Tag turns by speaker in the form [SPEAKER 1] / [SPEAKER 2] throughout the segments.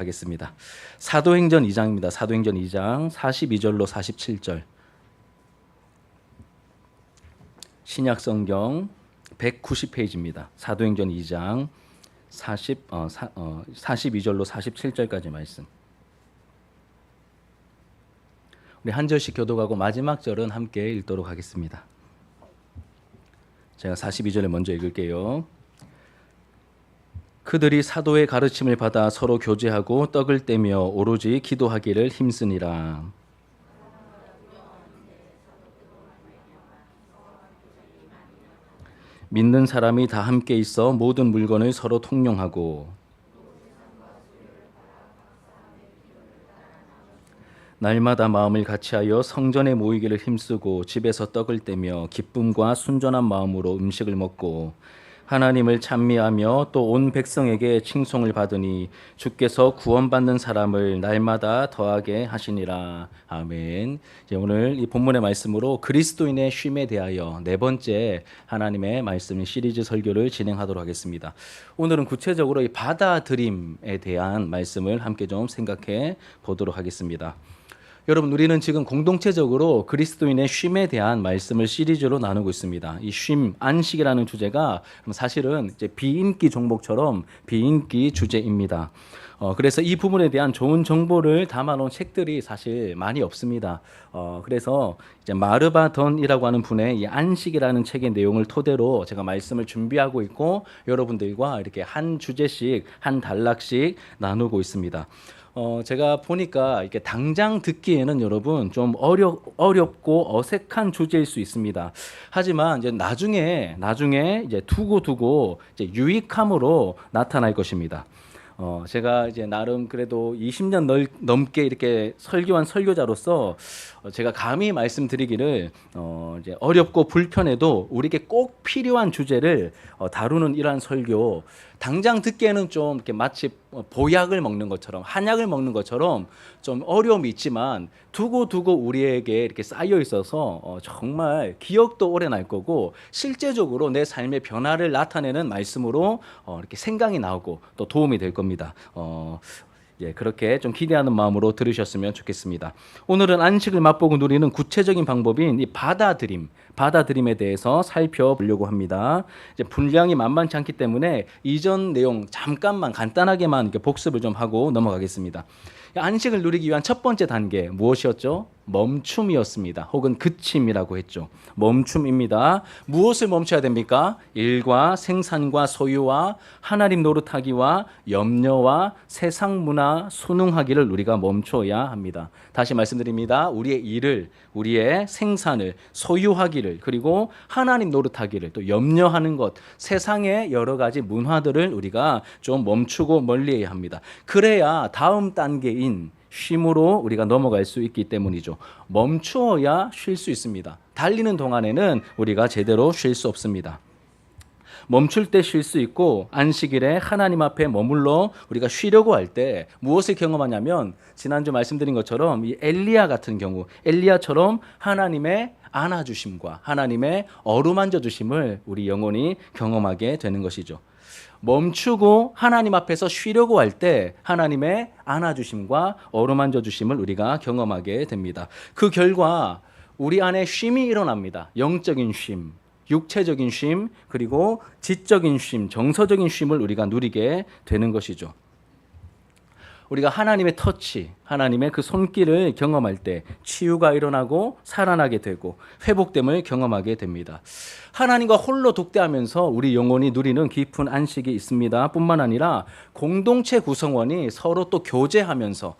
[SPEAKER 1] 하겠습니다. 사도행전 2장입니다. 사도행전 2장 42절로 47절. 신약성경 190페이지입니다. 사도행전 2장 42절로 47절까지 말씀. 우리 한 절씩 교독하고 마지막 절은 함께 읽도록 하겠습니다. 제가 42절을 먼저 읽을게요. 그들이 사도의 가르침을 받아 서로 교제하고 떡을 떼며 오로지 기도하기를 힘쓰니라. 믿는 사람이 다 함께 있어 모든 물건을 서로 통용하고 날마다 마음을 같이하여 성전에 모이기를 힘쓰고 집에서 떡을 떼며 기쁨과 순전한 마음으로 음식을 먹고 하나님을 찬미하며 또 온 백성에게 칭송을 받으니 주께서 구원받는 사람을 날마다 더하게 하시니라. 아멘. 이제 오늘 이 본문의 말씀으로 그리스도인의 쉼에 대하여 네 번째 하나님의 말씀 시리즈 설교를 진행하도록 하겠습니다. 오늘은 구체적으로 이 받아들임에 대한 말씀을 함께 좀 생각해 보도록 하겠습니다. 여러분, 우리는 지금 공동체적으로 그리스도인의 쉼에 대한 말씀을 시리즈로 나누고 있습니다. 이 쉼, 안식이라는 주제가 사실은 이제 비인기 종목처럼 비인기 주제입니다. 그래서 이 부분에 대한 좋은 정보를 담아놓은 책들이 사실 많이 없습니다. 그래서 이제 마르바던이라고 하는 분의 이 안식이라는 책의 내용을 토대로 제가 말씀을 준비하고 있고 여러분들과 이렇게 한 주제씩 한 단락씩 나누고 있습니다. 제가 보니까 이렇게 당장 듣기에는 여러분 좀 어렵고 어색한 주제일 수 있습니다. 하지만 이제 나중에 이제 두고 이제 유익함으로 나타날 것입니다. 제가 이제 나름 그래도 20년 넘게 이렇게 설교한 설교자로서 제가 감히 말씀드리기를 이제 어렵고 불편해도 우리에게 꼭 필요한 주제를 다루는 이러한 설교, 당장 듣기에는 좀 이렇게 마치 보약을 먹는 것처럼 한약을 먹는 것처럼 좀 어려움이 있지만 두고 우리에게 이렇게 쌓여 있어서 정말 기억도 오래 날 거고 실제적으로 내 삶의 변화를 나타내는 말씀으로 이렇게 생각이 나오고 또 도움이 될 겁니다. 그렇게 좀 기대하는 마음으로 들으셨으면 좋겠습니다. 오늘은 안식을 맛보고 누리는 구체적인 방법인 이 받아들임에 대해서 살펴보려고 합니다. 이제 분량이 만만치 않기 때문에 이전 내용 잠깐만 간단하게만 이렇게 복습을 좀 하고 넘어가겠습니다. 안식을 누리기 위한 첫 번째 단계 무엇이었죠? 멈춤이었습니다. 혹은 그침이라고 했죠. 멈춤입니다. 무엇을 멈춰야 됩니까? 일과 생산과 소유와 하나님 노릇하기와 염려와 세상 문화 순응하기를 우리가 멈춰야 합니다. 다시 말씀드립니다. 우리의 일을, 우리의 생산을, 소유하기를, 그리고 하나님 노릇하기를, 또 염려하는 것, 세상의 여러 가지 문화들을 우리가 좀 멈추고 멀리해야 합니다. 그래야 다음 단계인 쉼으로 우리가 넘어갈 수 있기 때문이죠. 멈추어야 쉴 수 있습니다. 달리는 동안에는 우리가 제대로 쉴 수 없습니다. 멈출 때 쉴 수 있고 안식일에 하나님 앞에 머물러 우리가 쉬려고 할 때 무엇을 경험하냐면 지난주 말씀드린 것처럼 이 엘리야 같은 경우 엘리야처럼 하나님의 안아주심과 하나님의 어루만져 주심을 우리 영혼이 경험하게 되는 것이죠. 멈추고 하나님 앞에서 쉬려고 할 때 하나님의 안아주심과 어루만져 주심을 우리가 경험하게 됩니다. 그 결과 우리 안에 쉼이 일어납니다. 영적인 쉼, 육체적인 쉼, 그리고 지적인 쉼, 정서적인 쉼을 우리가 누리게 되는 것이죠. 우리가 하나님의 터치, 하나님의 그 손길을 경험할 때 치유가 일어나고 살아나게 되고 회복됨을 경험하게 됩니다. 하나님과 홀로 독대하면서 우리 영혼이 누리는 깊은 안식이 있습니다. 뿐만 아니라 공동체 구성원이 서로 또 교제하면서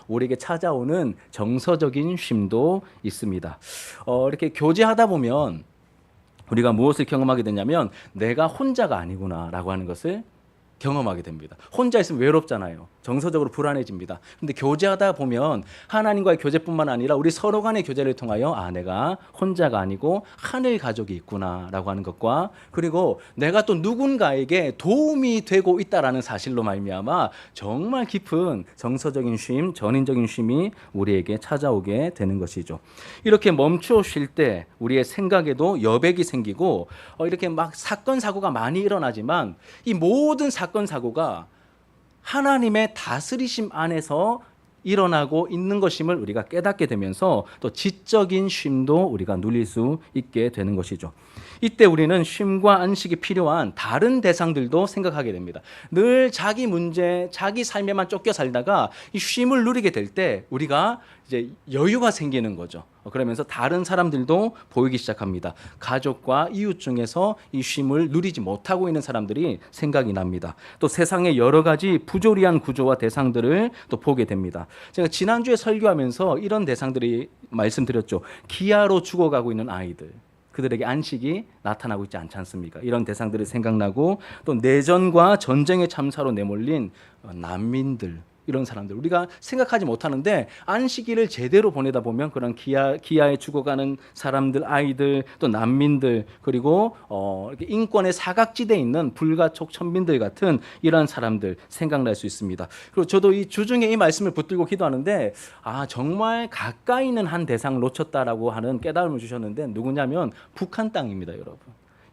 [SPEAKER 1] 우리에게 찾아오는 정서적인 쉼도 있습니다. 이렇게 교제하다 보면 우리가 무엇을 경험하게 되냐면 내가 혼자가 아니구나라고 하는 것을 경험하게 됩니다. 혼자 있으면 외롭잖아요. 정서적으로 불안해집니다. 근데 교제하다 보면 하나님과의 교제뿐만 아니라 우리 서로 간의 교제를 통하여 내가 혼자가 아니고 하늘 가족이 있구나라고 하는 것과 그리고 내가 또 누군가에게 도움이 되고 있다라는 사실로 말미암아 정말 깊은 정서적인 쉼, 전인적인 쉼이 우리에게 찾아오게 되는 것이죠. 이렇게 멈추어 쉴 때 우리의 생각에도 여백이 생기고 이렇게 막 사건 사고가 많이 일어나지만 이 모든 사건 사고가 하나님의 다스리심 안에서 일어나고 있는 것임을 우리가 깨닫게 되면서 또 지적인 쉼도 우리가 누릴 수 있게 되는 것이죠. 이때 우리는 쉼과 안식이 필요한 다른 대상들도 생각하게 됩니다. 늘 자기 문제, 자기 삶에만 쫓겨 살다가 이 쉼을 누리게 될 때 우리가 이제 여유가 생기는 거죠. 그러면서 다른 사람들도 보이기 시작합니다. 가족과 이웃 중에서 이 쉼을 누리지 못하고 있는 사람들이 생각이 납니다. 또 세상의 여러 가지 부조리한 구조와 대상들을 또 보게 됩니다. 제가 지난주에 설교하면서 이런 대상들이 말씀드렸죠. 기아로 죽어가고 있는 아이들. 그들에게 안식이 나타나고 있지 않지 않습니까? 이런 대상들이 생각나고 또 내전과 전쟁의 참사로 내몰린 난민들, 이런 사람들 우리가 생각하지 못하는데 안식일을 제대로 보내다 보면 그런 기아에 죽어가는 사람들, 아이들, 또 난민들, 그리고 이렇게 인권의 사각지대에 있는 불가촉 천민들 같은 이런 사람들 생각날 수 있습니다. 그리고 저도 이 주중에 이 말씀을 붙들고 기도하는데 정말 가까이 있는 한 대상을 놓쳤다라고 하는 깨달음을 주셨는데 누구냐면 북한 땅입니다, 여러분.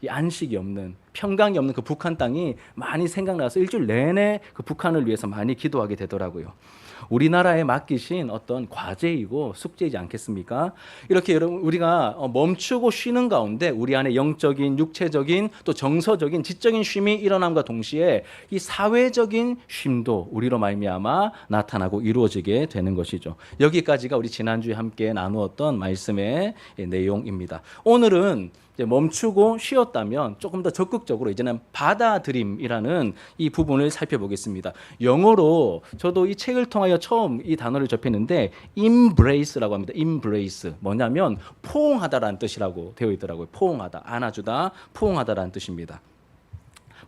[SPEAKER 1] 이 안식이 없는, 평강이 없는 그 북한 땅이 많이 생각나서 일주일 내내 그 북한을 위해서 많이 기도하게 되더라고요. 우리나라에 맡기신 어떤 과제이고 숙제이지 않겠습니까? 이렇게 여러분 우리가 멈추고 쉬는 가운데 우리 안에 영적인, 육체적인, 또 정서적인, 지적인 쉼이 일어남과 동시에 이 사회적인 쉼도 우리로 말미암아 나타나고 이루어지게 되는 것이죠. 여기까지가 우리 지난주에 함께 나누었던 말씀의 내용입니다. 오늘은 멈추고 쉬었다면 조금 더 적극적으로 이제는 받아들임이라는 이 부분을 살펴보겠습니다. 영어로 저도 이 책을 통하여 처음 이 단어를 접했는데 embrace라고 합니다. embrace 뭐냐면 포옹하다라는 뜻이라고 되어 있더라고요. 포옹하다, 안아주다, 포옹하다라는 뜻입니다.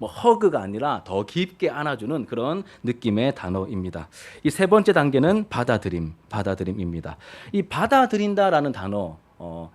[SPEAKER 1] 허그가 아니라 더 깊게 안아주는 그런 느낌의 단어입니다. 이 세 번째 단계는 받아들임입니다. 이 받아들인다라는 단어,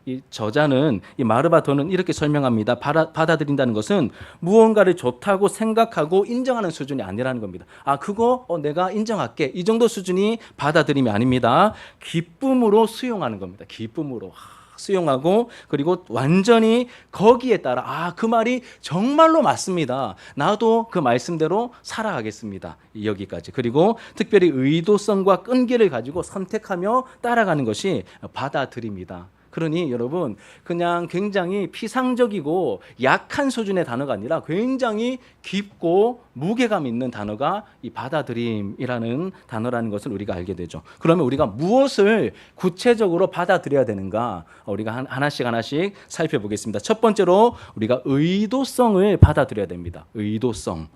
[SPEAKER 1] 이 저자는 이 마르바토는 이렇게 설명합니다. 받아들인다는 것은 무언가를 좋다고 생각하고 인정하는 수준이 아니라는 겁니다. 그거 내가 인정할게. 이 정도 수준이 받아들임이 아닙니다. 기쁨으로 수용하는 겁니다. 기쁨으로 수용하고 그리고 완전히 거기에 따라 그 말이 정말로 맞습니다. 나도 그 말씀대로 살아가겠습니다. 여기까지. 그리고 특별히 의도성과 끈기를 가지고 선택하며 따라가는 것이 받아들입니다. 그러니 여러분 그냥 굉장히 피상적이고 약한 수준의 단어가 아니라 굉장히 깊고 무게감 있는 단어가 이 받아들임이라는 단어라는 것을 우리가 알게 되죠. 그러면 우리가 무엇을 구체적으로 받아들여야 되는가? 우리가 하나씩 살펴보겠습니다. 첫 번째로 우리가 의도성을 받아들여야 됩니다. 의도성,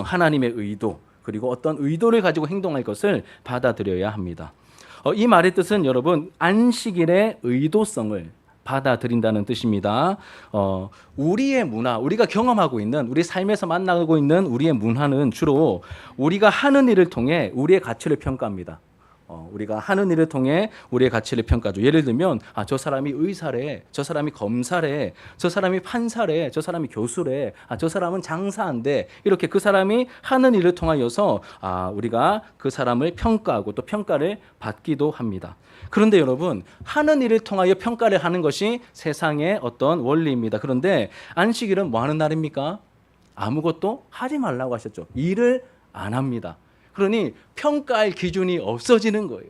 [SPEAKER 1] 하나님의 의도, 그리고 어떤 의도를 가지고 행동할 것을 받아들여야 합니다. 이 말의 뜻은 여러분 안식일의 의도성을 받아들인다는 뜻입니다. 우리의 문화, 우리가 경험하고 있는 우리 삶에서 만나고 있는 우리의 문화는 주로 우리가 하는 일을 통해 우리의 가치를 평가합니다. 우리가 하는 일을 통해 우리의 가치를 평가하죠. 예를 들면 저 사람이 의사래, 저 사람이 검사래, 저 사람이 판사래, 저 사람이 교수래, 저 사람은 장사한대. 이렇게 그 사람이 하는 일을 통하여서 우리가 그 사람을 평가하고 또 평가를 받기도 합니다. 그런데 여러분 하는 일을 통하여 평가를 하는 것이 세상의 어떤 원리입니다. 그런데 안식일은 뭐 하는 날입니까? 아무것도 하지 말라고 하셨죠. 일을 안 합니다. 그러니 평가할 기준이 없어지는 거예요.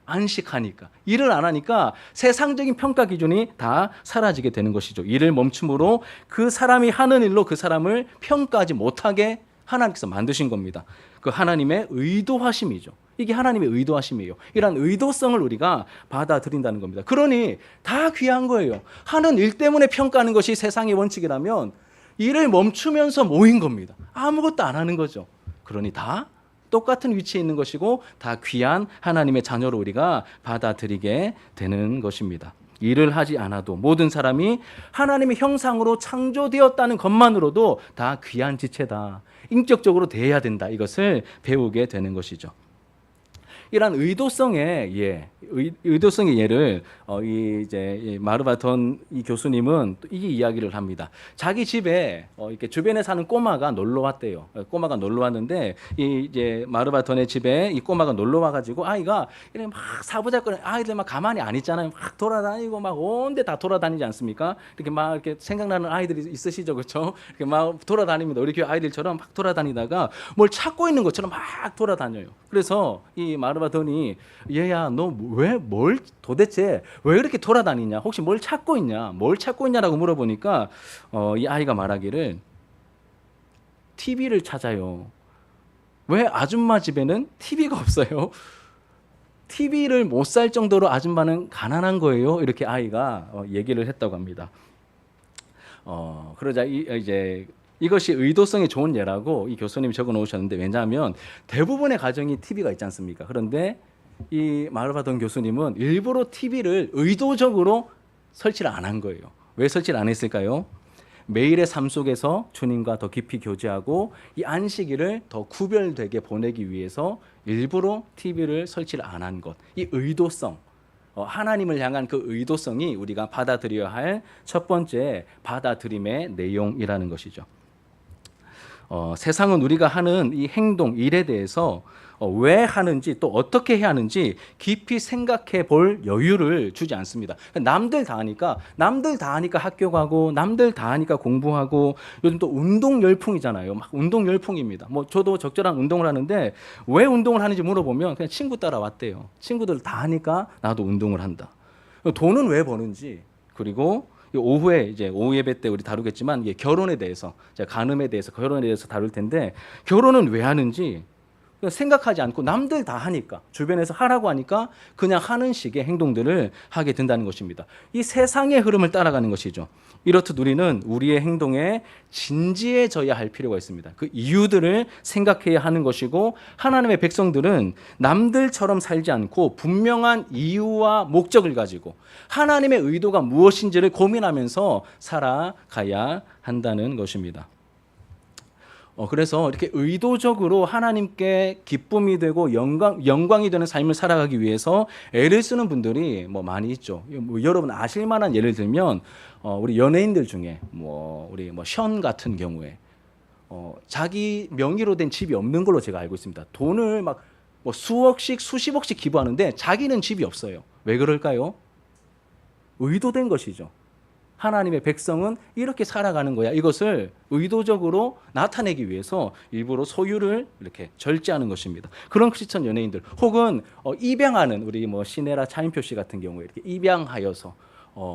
[SPEAKER 1] 안식하니까. 일을 안 하니까 세상적인 평가 기준이 다 사라지게 되는 것이죠. 일을 멈춤으로 그 사람이 하는 일로 그 사람을 평가하지 못하게 하나님께서 만드신 겁니다. 그 하나님의 의도하심이죠. 이게 하나님의 의도하심이에요. 이런 의도성을 우리가 받아들인다는 겁니다. 그러니 다 귀한 거예요. 하는 일 때문에 평가하는 것이 세상의 원칙이라면 일을 멈추면서 모인 겁니다. 아무것도 안 하는 거죠. 그러니 다 똑같은 위치에 있는 것이고 다 귀한 하나님의 자녀로 우리가 받아들이게 되는 것입니다. 일을 하지 않아도 모든 사람이 하나님의 형상으로 창조되었다는 것만으로도 다 귀한 지체다. 인격적으로 대해야 된다. 이것을 배우게 되는 것이죠. 이러한 의도성의 의도성의 예를 이 마르바톤 이 교수님은 이 이야기를 합니다. 자기 집에 이렇게 주변에 사는 꼬마가 놀러 왔대요. 꼬마가 놀러 왔는데 이제 마르바톤의 집에 이 꼬마가 놀러 와가지고 아이가 이렇게 막 사부작거리는 아이들 막 가만히 안 있잖아요. 막 돌아다니고 막 온데 다 돌아다니지 않습니까? 이렇게 막 이렇게 생각나는 아이들이 있으시죠, 그렇죠? 이렇게 막 돌아다닙니다. 우리 교회 아이들처럼 막 돌아다니다가 뭘 찾고 있는 것처럼 막 돌아다녀요. 그래서 이 마르바톤이 얘야 너 뭘 도대체 왜 이렇게 돌아다니냐? 혹시 뭘 찾고 있냐? 뭘 찾고 있냐라고 물어보니까 이 아이가 말하기를 TV를 찾아요. 왜 아줌마 집에는 TV가 없어요? TV를 못 살 정도로 아줌마는 가난한 거예요. 이렇게 아이가 얘기를 했다고 합니다. 그러자 이제 이것이 의도성이 좋은 예라고 이 교수님이 적어 놓으셨는데, 왜냐하면 대부분의 가정이 TV가 있지 않습니까? 그런데 이 마르바톤 교수님은 일부러 TV를 의도적으로 설치를 안 한 거예요. 왜 설치를 안 했을까요? 매일의 삶 속에서 주님과 더 깊이 교제하고 이 안식일을 더 구별되게 보내기 위해서 일부러 TV를 설치를 안 한 것. 이 의도성, 하나님을 향한 그 의도성이 우리가 받아들여야 할 첫 번째 받아들임의 내용이라는 것이죠. 세상은 우리가 하는 이 행동, 일에 대해서 왜 하는지 또 어떻게 해야 하는지 깊이 생각해 볼 여유를 주지 않습니다. 남들 다 하니까 학교 가고 남들 다 하니까 공부하고, 요즘 또 운동 열풍이잖아요. 막 운동 열풍입니다. 뭐 저도 적절한 운동을 하는데 왜 운동을 하는지 물어보면 그냥 친구 따라왔대요. 친구들 다 하니까 나도 운동을 한다. 돈은 왜 버는지, 그리고 오후에 이제 오후 예배 때 우리 다루겠지만 이게 결혼에 대해서, 간음에 대해서, 결혼에 대해서 다룰 텐데, 결혼은 왜 하는지 생각하지 않고 남들 다 하니까, 주변에서 하라고 하니까 그냥 하는 식의 행동들을 하게 된다는 것입니다. 이 세상의 흐름을 따라가는 것이죠. 이렇듯 우리는 우리의 행동에 진지해져야 할 필요가 있습니다. 그 이유들을 생각해야 하는 것이고, 하나님의 백성들은 남들처럼 살지 않고 분명한 이유와 목적을 가지고 하나님의 의도가 무엇인지를 고민하면서 살아가야 한다는 것입니다. 그래서 이렇게 의도적으로 하나님께 기쁨이 되고 영광이 되는 삶을 살아가기 위해서 애를 쓰는 분들이 많이 있죠. 여러분 아실 만한 예를 들면 우리 연예인들 중에 우리 션 같은 경우에 자기 명의로 된 집이 없는 걸로 제가 알고 있습니다. 돈을 막 수억씩 수십억씩 기부하는데 자기는 집이 없어요. 왜 그럴까요? 의도된 것이죠. 하나님의 백성은 이렇게 살아가는 거야. 이것을 의도적으로 나타내기 위해서 일부러 소유를 이렇게 절제하는 것입니다. 그런 크리스천 연예인들, 혹은 입양하는 우리 시네라 차인표 씨 같은 경우에 이렇게 입양하여서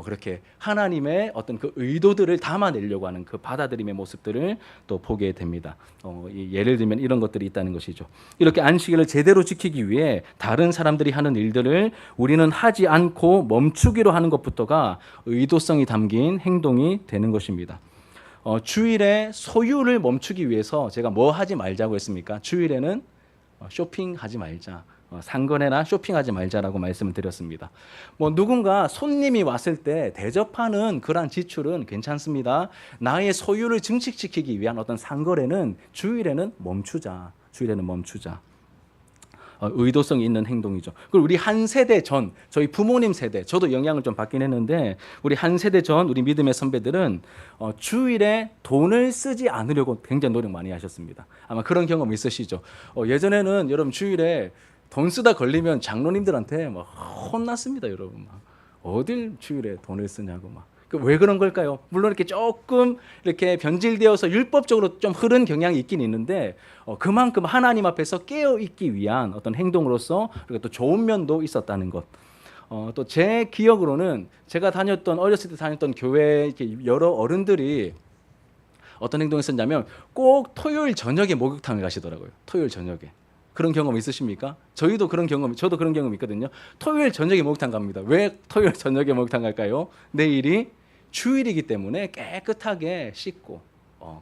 [SPEAKER 1] 그렇게 하나님의 어떤 그 의도들을 담아내려고 하는 그 받아들임의 모습들을 또 보게 됩니다. 예를 들면 이런 것들이 있다는 것이죠. 이렇게 안식일을 제대로 지키기 위해 다른 사람들이 하는 일들을 우리는 하지 않고 멈추기로 하는 것부터가 의도성이 담긴 행동이 되는 것입니다. 주일에 소유를 멈추기 위해서 제가 뭐 하지 말자고 했습니까? 주일에는 쇼핑하지 말자. 상거래나 쇼핑하지 말자라고 말씀을 드렸습니다. 누군가 손님이 왔을 때 대접하는 그러한 지출은 괜찮습니다. 나의 소유를 증식시키기 위한 어떤 상거래는 주일에는 멈추자. 의도성이 있는 행동이죠. 그리고 우리 한 세대 전, 저희 부모님 세대, 저도 영향을 좀 받긴 했는데, 우리 한 세대 전 우리 믿음의 선배들은 주일에 돈을 쓰지 않으려고 굉장히 노력 많이 하셨습니다. 아마 그런 경험 있으시죠. 예전에는 여러분 주일에 돈 쓰다 걸리면 장로님들한테 막 혼났습니다, 여러분. 어딜 주일에 돈을 쓰냐고 막. 왜 그런 걸까요? 물론 이렇게 조금 이렇게 변질되어서 율법적으로 좀 흐른 경향이 있긴 있는데, 그만큼 하나님 앞에서 깨어 있기 위한 어떤 행동으로서, 그리고 또 좋은 면도 있었다는 것. 또 제 기억으로는 제가 어렸을 때 다녔던 교회 이렇게 여러 어른들이 어떤 행동을 했었냐면 꼭 토요일 저녁에 목욕탕을 가시더라고요. 토요일 저녁에. 그런 경험 있으십니까? 저도 그런 경험 있거든요. 토요일 저녁에 목욕탕 갑니다. 왜 토요일 저녁에 목욕탕 갈까요? 내일이 주일이기 때문에 깨끗하게 씻고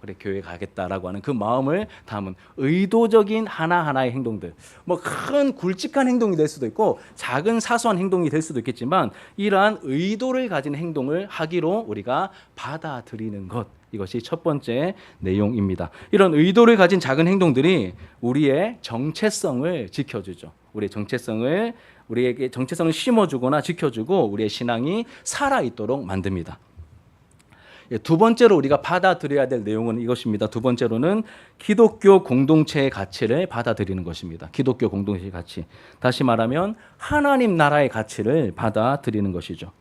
[SPEAKER 1] 그래 교회 가겠다라고 하는 그 마음을 담은 의도적인 하나하나의 행동들. 큰 굵직한 행동이 될 수도 있고 작은 사소한 행동이 될 수도 있겠지만, 이러한 의도를 가진 행동을 하기로 우리가 받아들이는 것. 이것이 첫 번째 내용입니다. 이런 의도를 가진 작은 행동들이 우리의 정체성을 지켜주죠. 우리의 정체성을 우리에게 정체성을 심어주거나 지켜주고 우리의 신앙이 살아있도록 만듭니다. 두 번째로 우리가 받아들여야 될 내용은 이것입니다. 두 번째로는 기독교 공동체의 가치를 받아들이는 것입니다. 기독교 공동체의 가치. 다시 말하면 하나님 나라의 가치를 받아들이는 것이죠.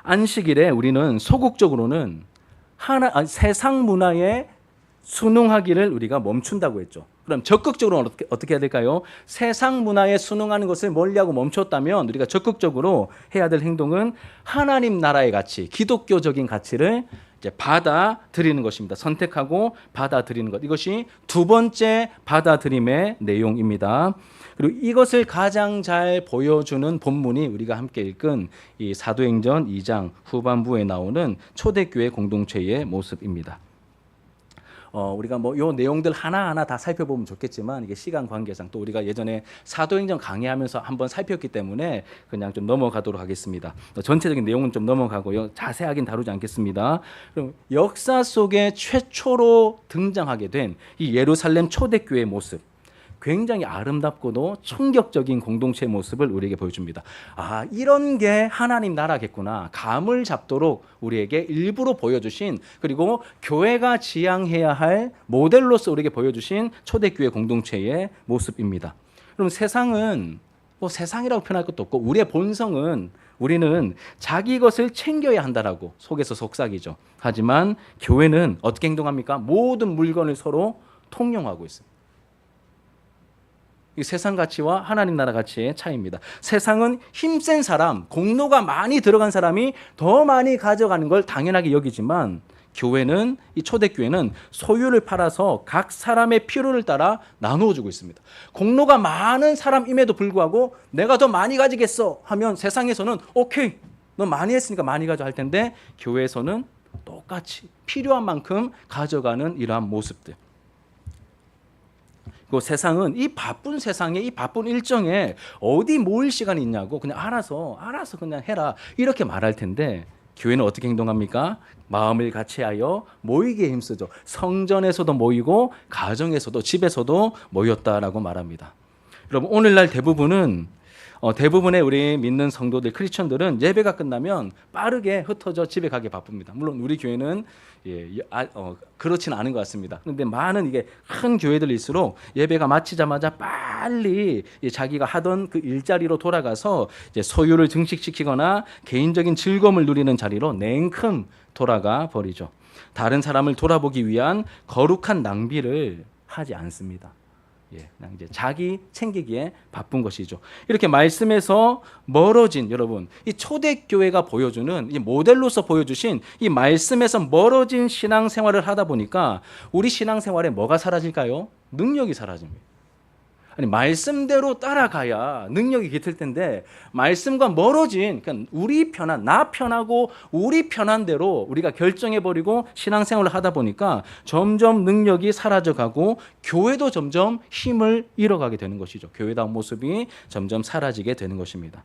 [SPEAKER 1] 안식일에 우리는 소극적으로는 세상 문화에 순응하기를 우리가 멈춘다고 했죠. 그럼 적극적으로 어떻게 해야 될까요? 세상 문화에 순응하는 것을 멀리하고 멈췄다면 우리가 적극적으로 해야 될 행동은 하나님 나라의 가치, 기독교적인 가치를 이제 받아들이는 것입니다. 선택하고 받아들이는 것. 이것이 두 번째 받아들임의 내용입니다. 그리고 이것을 가장 잘 보여주는 본문이 우리가 함께 읽은 이 사도행전 2장 후반부에 나오는 초대교회 공동체의 모습입니다. 우리가 뭐 요 내용들 하나하나 다 살펴보면 좋겠지만 이게 시간 관계상 또 우리가 예전에 사도행전 강의하면서 한번 살폈기 때문에 그냥 좀 넘어가도록 하겠습니다. 전체적인 내용은 좀 넘어가고요. 자세하긴 다루지 않겠습니다. 그럼 역사 속에 최초로 등장하게 된 이 예루살렘 초대교회의 모습. 굉장히 아름답고도 충격적인 공동체의 모습을 우리에게 보여줍니다. 아, 이런 게 하나님 나라겠구나. 감을 잡도록 우리에게 일부러 보여주신, 그리고 교회가 지향해야 할 모델로서 우리에게 보여주신 초대교회 공동체의 모습입니다. 그럼 세상은 뭐 세상이라고 표현할 것도 없고 우리의 본성은 우리는 자기 것을 챙겨야 한다라고 속에서 속삭이죠. 하지만 교회는 어떻게 행동합니까? 모든 물건을 서로 통용하고 있습니다. 이 세상 가치와 하나님 나라 가치의 차이입니다. 세상은 힘센 사람, 공로가 많이 들어간 사람이 더 많이 가져가는 걸 당연하게 여기지만 교회는, 이 초대교회는 소유를 팔아서 각 사람의 필요를 따라 나누어 주고 있습니다. 공로가 많은 사람임에도 불구하고 내가 더 많이 가지겠어 하면 세상에서는 오케이, 너 많이 했으니까 많이 가져 할 텐데 교회에서는 똑같이 필요한 만큼 가져가는 이러한 모습들. 그 세상은 이 바쁜 세상에, 이 바쁜 일정에 어디 모일 시간이 있냐고 그냥 알아서 그냥 해라 이렇게 말할 텐데 교회는 어떻게 행동합니까? 마음을 같이하여 모이기에 힘쓰죠. 성전에서도 모이고 가정에서도 집에서도 모였다라고 말합니다. 여러분 오늘날 대부분의 우리 믿는 성도들, 크리스천들은 예배가 끝나면 빠르게 흩어져 집에 가기 바쁩니다. 물론 우리 교회는 그렇지는 않은 것 같습니다. 그런데 많은 이게 큰 교회들일수록 예배가 마치자마자 빨리 자기가 하던 그 일자리로 돌아가서 이제 소유를 증식시키거나 개인적인 즐거움을 누리는 자리로 냉큼 돌아가 버리죠. 다른 사람을 돌아보기 위한 거룩한 낭비를 하지 않습니다. 그냥 이제 자기 챙기기에 바쁜 것이죠. 이렇게 말씀에서 멀어진 여러분, 이 초대교회가 보여주는 이 모델로서 보여주신 이 말씀에서 멀어진 신앙생활을 하다 보니까 우리 신앙생활에 뭐가 사라질까요? 능력이 사라집니다. 아니 말씀대로 따라가야 능력이 깃들 텐데 말씀과 멀어진, 그러니까 우리 편한, 나 편하고 우리 편한 대로 우리가 결정해버리고 신앙생활을 하다 보니까 점점 능력이 사라져가고 교회도 점점 힘을 잃어가게 되는 것이죠. 교회다운 모습이 점점 사라지게 되는 것입니다.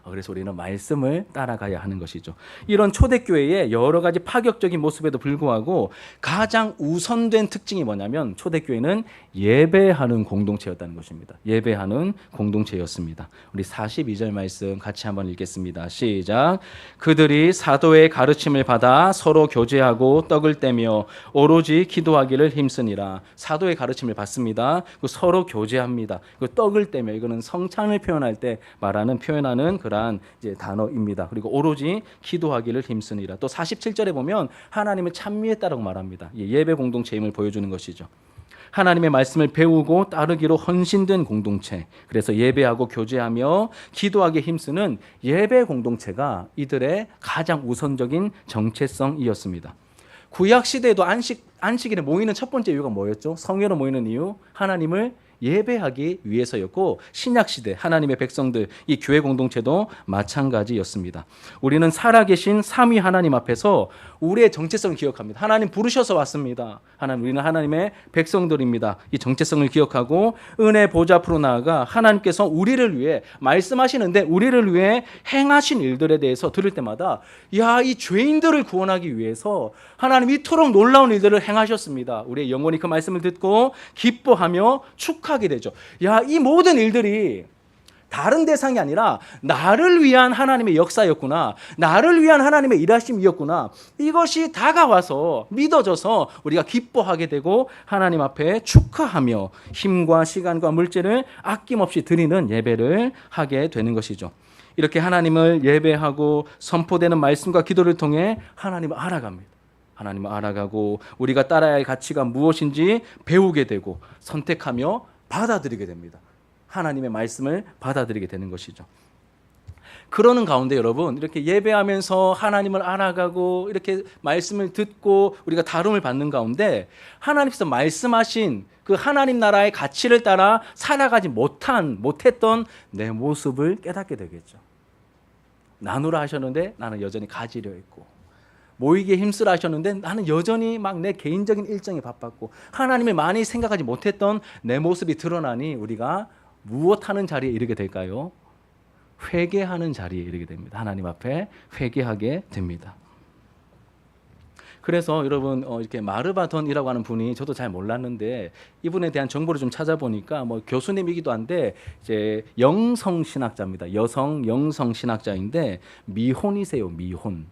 [SPEAKER 1] 그래서 우리는 말씀을 따라가야 하는 것이죠. 이런 초대교회의 여러 가지 파격적인 모습에도 불구하고 가장 우선된 특징이 뭐냐면 초대교회는 예배하는 공동체였다는 것입니다. 예배하는 공동체였습니다. 우리 42절 말씀 같이 한번 읽겠습니다. 시작. 그들이 사도의 가르침을 받아 서로 교제하고 떡을 떼며 오로지 기도하기를 힘쓰니라. 사도의 가르침을 받습니다. 서로 교제합니다. 떡을 떼며, 이거는 성찬을 표현할 때 표현하는 그런 이제 단어입니다. 그리고 오로지 기도하기를 힘쓰니라. 또 47절에 보면 하나님을 찬미했다라고 말합니다. 예배 공동체임을 보여주는 것이죠. 하나님의 말씀을 배우고 따르기로 헌신된 공동체. 그래서 예배하고 교제하며 기도하기에 힘쓰는 예배 공동체가 이들의 가장 우선적인 정체성이었습니다. 구약 시대에도 안식일에 모이는 첫 번째 이유가 뭐였죠? 성회로 모이는 이유, 하나님을 예배하기 위해서였고, 신약시대 하나님의 백성들, 이 교회 공동체도 마찬가지였습니다. 우리는 살아계신 삼위 하나님 앞에서 우리의 정체성을 기억합니다. 하나님 부르셔서 왔습니다. 우리는 하나님의 백성들입니다. 이 정체성을 기억하고 은혜 보좌 앞으로 나아가 하나님께서 우리를 위해 말씀하시는데 우리를 위해 행하신 일들에 대해서 들을 때마다 이 죄인들을 구원하기 위해서 하나님 이토록 놀라운 일들을 행하셨습니다. 우리의 영혼이 그 말씀을 듣고 기뻐하며 축하 축하하게 되죠. 야, 이 모든 일들이 다른 대상이 아니라 나를 위한 하나님의 역사였구나. 나를 위한 하나님의 일하심이었구나. 이것이 다가와서 믿어져서 우리가 기뻐하게 되고 하나님 앞에 축하하며 힘과 시간과 물질을 아낌없이 드리는 예배를 하게 되는 것이죠. 이렇게 하나님을 예배하고 선포되는 말씀과 기도를 통해 하나님을 알아갑니다. 하나님을 알아가고 우리가 따라야 할 가치가 무엇인지 배우게 되고 선택하며 받아들이게 됩니다. 하나님의 말씀을 받아들이게 되는 것이죠. 그러는 가운데 여러분, 이렇게 예배하면서 하나님을 알아가고 이렇게 말씀을 듣고 우리가 다rum을 받는 가운데 하나님께서 말씀하신 그 하나님 나라의 가치를 따라 살아가지 못했던 내 모습을 깨닫게 되겠죠. 나누라 하셨는데 나는 여전히 가지려 했고, 모이기에 힘쓰라 하셨는데 나는 여전히 막 내 개인적인 일정에 바빴고, 하나님을 많이 생각하지 못했던 내 모습이 드러나니 우리가 무엇하는 자리에 이르게 될까요? 회개하는 자리에 이르게 됩니다. 하나님 앞에 회개하게 됩니다. 그래서 여러분 이렇게 마르바돈이라고 하는 분이 저도 잘 몰랐는데 이분에 대한 정보를 좀 찾아보니까 뭐 교수님이기도 한데 이제 영성 신학자입니다. 여성 영성 신학자인데 미혼이세요. 미혼.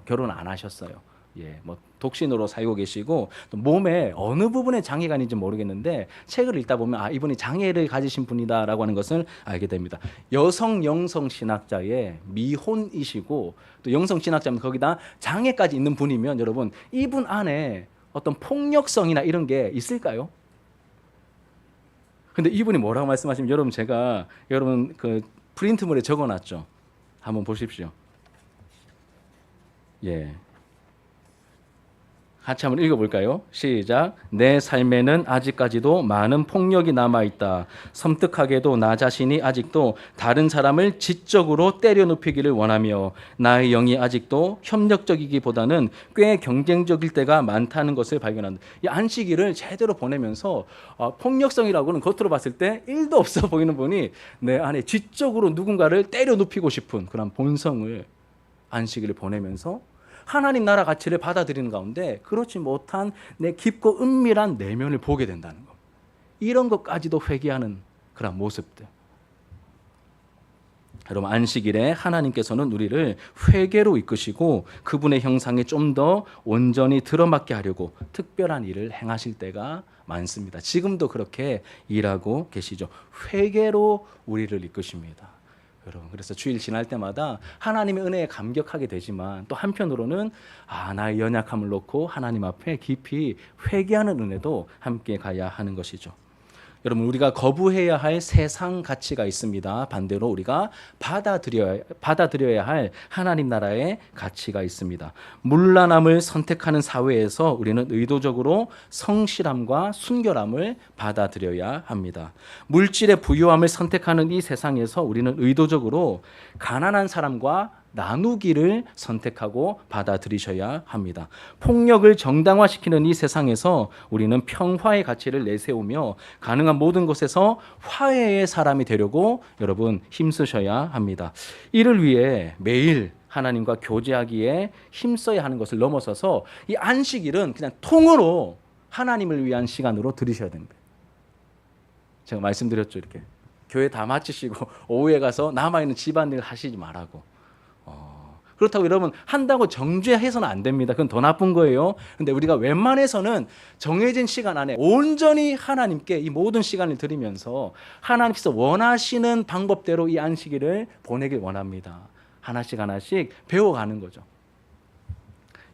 [SPEAKER 1] 결혼 안 하셨어요. 예, 뭐 독신으로 살고 계시고 또 몸에 어느 부분에 장애가 있는지 모르겠는데 책을 읽다 보면 아, 이분이 장애를 가지신 분이다라고 하는 것을 알게 됩니다. 여성 영성 신학자의 미혼이시고 또 영성 신학자면 거기다 장애까지 있는 분이면 여러분 이분 안에 어떤 폭력성이나 이런 게 있을까요? 근데 이분이 뭐라고 말씀하시면 여러분 제가 여러분 그 프린트물에 적어놨죠. 한번 보십시오. 예. 같이 한번 읽어볼까요? 시작. 내 삶에는 아직까지도 많은 폭력이 남아있다. 섬뜩하게도 나 자신이 아직도 다른 사람을 지적으로 때려눕히기를 원하며 나의 영이 아직도 협력적이기보다는 꽤 경쟁적일 때가 많다는 것을 발견한다. 이 안식일을 제대로 보내면서 폭력성이라고는 겉으로 봤을 때 1도 없어 보이는 분이 내 안에 지적으로 누군가를 때려눕히고 싶은 그런 본성을 안식일을 보내면서 하나님 나라 가치를 받아들이는 가운데 그렇지 못한 내 깊고 은밀한 내면을 보게 된다는 것. 이런 것까지도 회개하는 그런 모습들. 여러분 안식일에 하나님께서는 우리를 회개로 이끄시고 그분의 형상에 좀 더 온전히 들어맞게 하려고 특별한 일을 행하실 때가 많습니다. 지금도 그렇게 일하고 계시죠. 회개로 우리를 이끄십니다. 여러분 그래서 주일 지날 때마다 하나님의 은혜에 감격하게 되지만 또 한편으로는 나의 연약함을 놓고 하나님 앞에 깊이 회개하는 은혜도 함께 가야 하는 것이죠. 여러분 우리가 거부해야 할 세상 가치가 있습니다. 반대로 우리가 받아들여야 할 하나님 나라의 가치가 있습니다. 문란함을 선택하는 사회에서 우리는 의도적으로 성실함과 순결함을 받아들여야 합니다. 물질의 부유함을 선택하는 이 세상에서 우리는 의도적으로 가난한 사람과 나누기를 선택하고 받아들이셔야 합니다. 폭력을 정당화시키는 이 세상에서 우리는 평화의 가치를 내세우며 가능한 모든 곳에서 화해의 사람이 되려고 여러분 힘쓰셔야 합니다. 이를 위해 매일 하나님과 교제하기에 힘써야 하는 것을 넘어서서 이 안식일은 그냥 통으로 하나님을 위한 시간으로 들으셔야 됩니다. 제가 말씀드렸죠. 이렇게 교회 다 마치시고 오후에 가서 남아있는 집안일 하시지 말라고. 그렇다고 여러분 한다고 정죄해서는 안 됩니다. 그건 더 나쁜 거예요. 근데 우리가 웬만해서는 정해진 시간 안에 온전히 하나님께 이 모든 시간을 드리면서 하나님께서 원하시는 방법대로 이 안식일을 보내길 원합니다. 하나씩 하나씩 배워가는 거죠.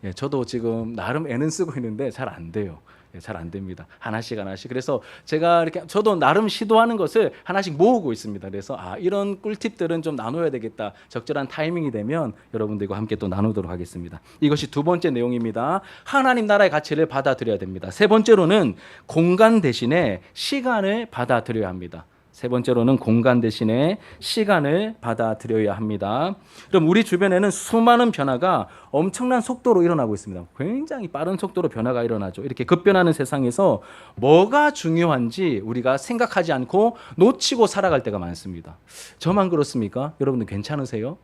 [SPEAKER 1] 예, 저도 지금 나름 애는 쓰고 있는데 잘 안 돼요. 잘 안 됩니다. 하나씩 하나씩. 그래서 제가 이렇게 저도 나름 시도하는 것을 하나씩 모으고 있습니다. 그래서 이런 꿀팁들은 좀 나눠야 되겠다. 적절한 타이밍이 되면 여러분들과 함께 또 나누도록 하겠습니다. 이것이 두 번째 내용입니다. 하나님 나라의 가치를 받아들여야 됩니다. 세 번째로는 공간 대신에 시간을 받아들여야 합니다. 세 번째로는 공간 대신에 시간을 받아들여야 합니다. 그럼 우리 주변에는 수많은 변화가 엄청난 속도로 일어나고 있습니다. 굉장히 빠른 속도로 변화가 일어나죠. 이렇게 급변하는 세상에서 뭐가 중요한지 우리가 생각하지 않고 놓치고 살아갈 때가 많습니다. 저만 그렇습니까? 여러분들 괜찮으세요?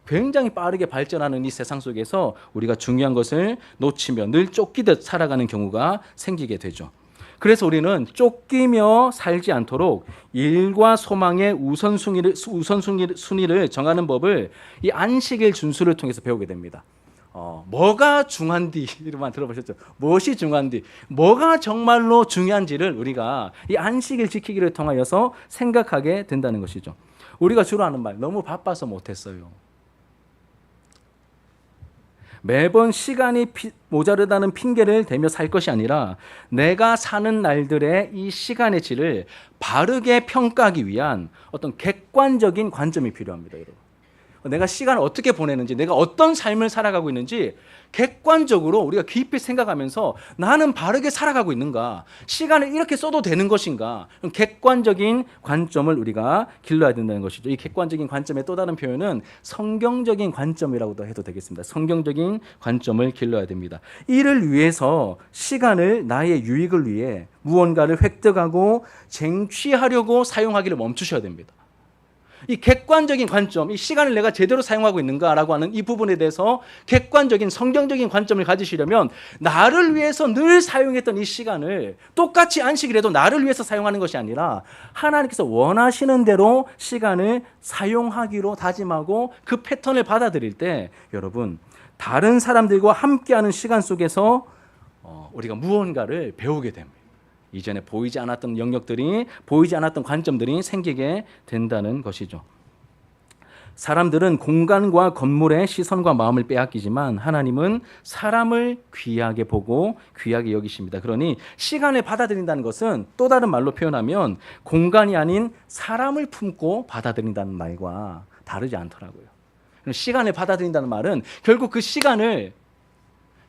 [SPEAKER 1] 굉장히 빠르게 발전하는 이 세상 속에서 우리가 중요한 것을 놓치며 늘 쫓기듯 살아가는 경우가 생기게 되죠. 그래서 우리는 쫓기며 살지 않도록 일과 소망의 우선순위를 정하는 법을 이 안식일 준수를 통해서 배우게 됩니다. 뭐가 중요한지만 들어보셨죠? 무엇이 중요한지, 뭐가 정말로 중요한지를 우리가 이 안식일 지키기를 통하여서 생각하게 된다는 것이죠. 우리가 주로 하는 말, 너무 바빠서 못했어요. 매번 시간이 모자르다는 핑계를 대며 살 것이 아니라 내가 사는 날들의 이 시간의 질을 바르게 평가하기 위한 어떤 객관적인 관점이 필요합니다, 여러분. 내가 시간을 어떻게 보내는지, 내가 어떤 삶을 살아가고 있는지 객관적으로 우리가 깊이 생각하면서 나는 바르게 살아가고 있는가, 시간을 이렇게 써도 되는 것인가, 객관적인 관점을 우리가 길러야 된다는 것이죠. 이 객관적인 관점의 또 다른 표현은 성경적인 관점이라고도 해도 되겠습니다. 성경적인 관점을 길러야 됩니다. 이를 위해서 시간을 나의 유익을 위해 무언가를 획득하고 쟁취하려고 사용하기를 멈추셔야 됩니다. 이 객관적인 관점, 이 시간을 내가 제대로 사용하고 있는가라고 하는 이 부분에 대해서 객관적인 성경적인 관점을 가지시려면 나를 위해서 늘 사용했던 이 시간을 똑같이 안식일에도 나를 위해서 사용하는 것이 아니라 하나님께서 원하시는 대로 시간을 사용하기로 다짐하고 그 패턴을 받아들일 때 여러분, 다른 사람들과 함께하는 시간 속에서 우리가 무언가를 배우게 됩니다. 이전에 보이지 않았던 영역들이, 보이지 않았던 관점들이 생기게 된다는 것이죠. 사람들은 공간과 건물의 시선과 마음을 빼앗기지만 하나님은 사람을 귀하게 보고 귀하게 여기십니다. 그러니 시간을 받아들인다는 것은 또 다른 말로 표현하면 공간이 아닌 사람을 품고 받아들인다는 말과 다르지 않더라고요. 시간을 받아들인다는 말은 결국 그 시간을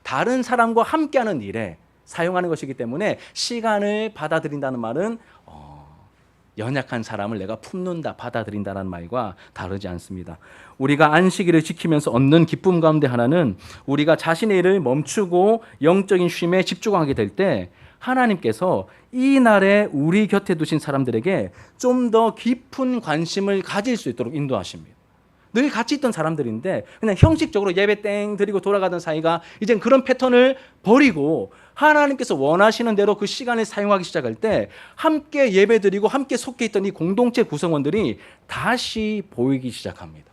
[SPEAKER 1] 다른 사람과 함께하는 일에 사용하는 것이기 때문에 시간을 받아들인다는 말은 연약한 사람을 내가 품는다, 받아들인다는 말과 다르지 않습니다. 우리가 안식일을 지키면서 얻는 기쁨 가운데 하나는 우리가 자신의 일을 멈추고 영적인 쉼에 집중하게 될 때 하나님께서 이 날에 우리 곁에 두신 사람들에게 좀 더 깊은 관심을 가질 수 있도록 인도하십니다. 늘 같이 있던 사람들인데 그냥 형식적으로 예배 땡 드리고 돌아가던 사이가 이젠 그런 패턴을 버리고 하나님께서 원하시는 대로 그 시간을 사용하기 시작할 때 함께 예배 드리고 함께 속해 있던 이 공동체 구성원들이 다시 보이기 시작합니다.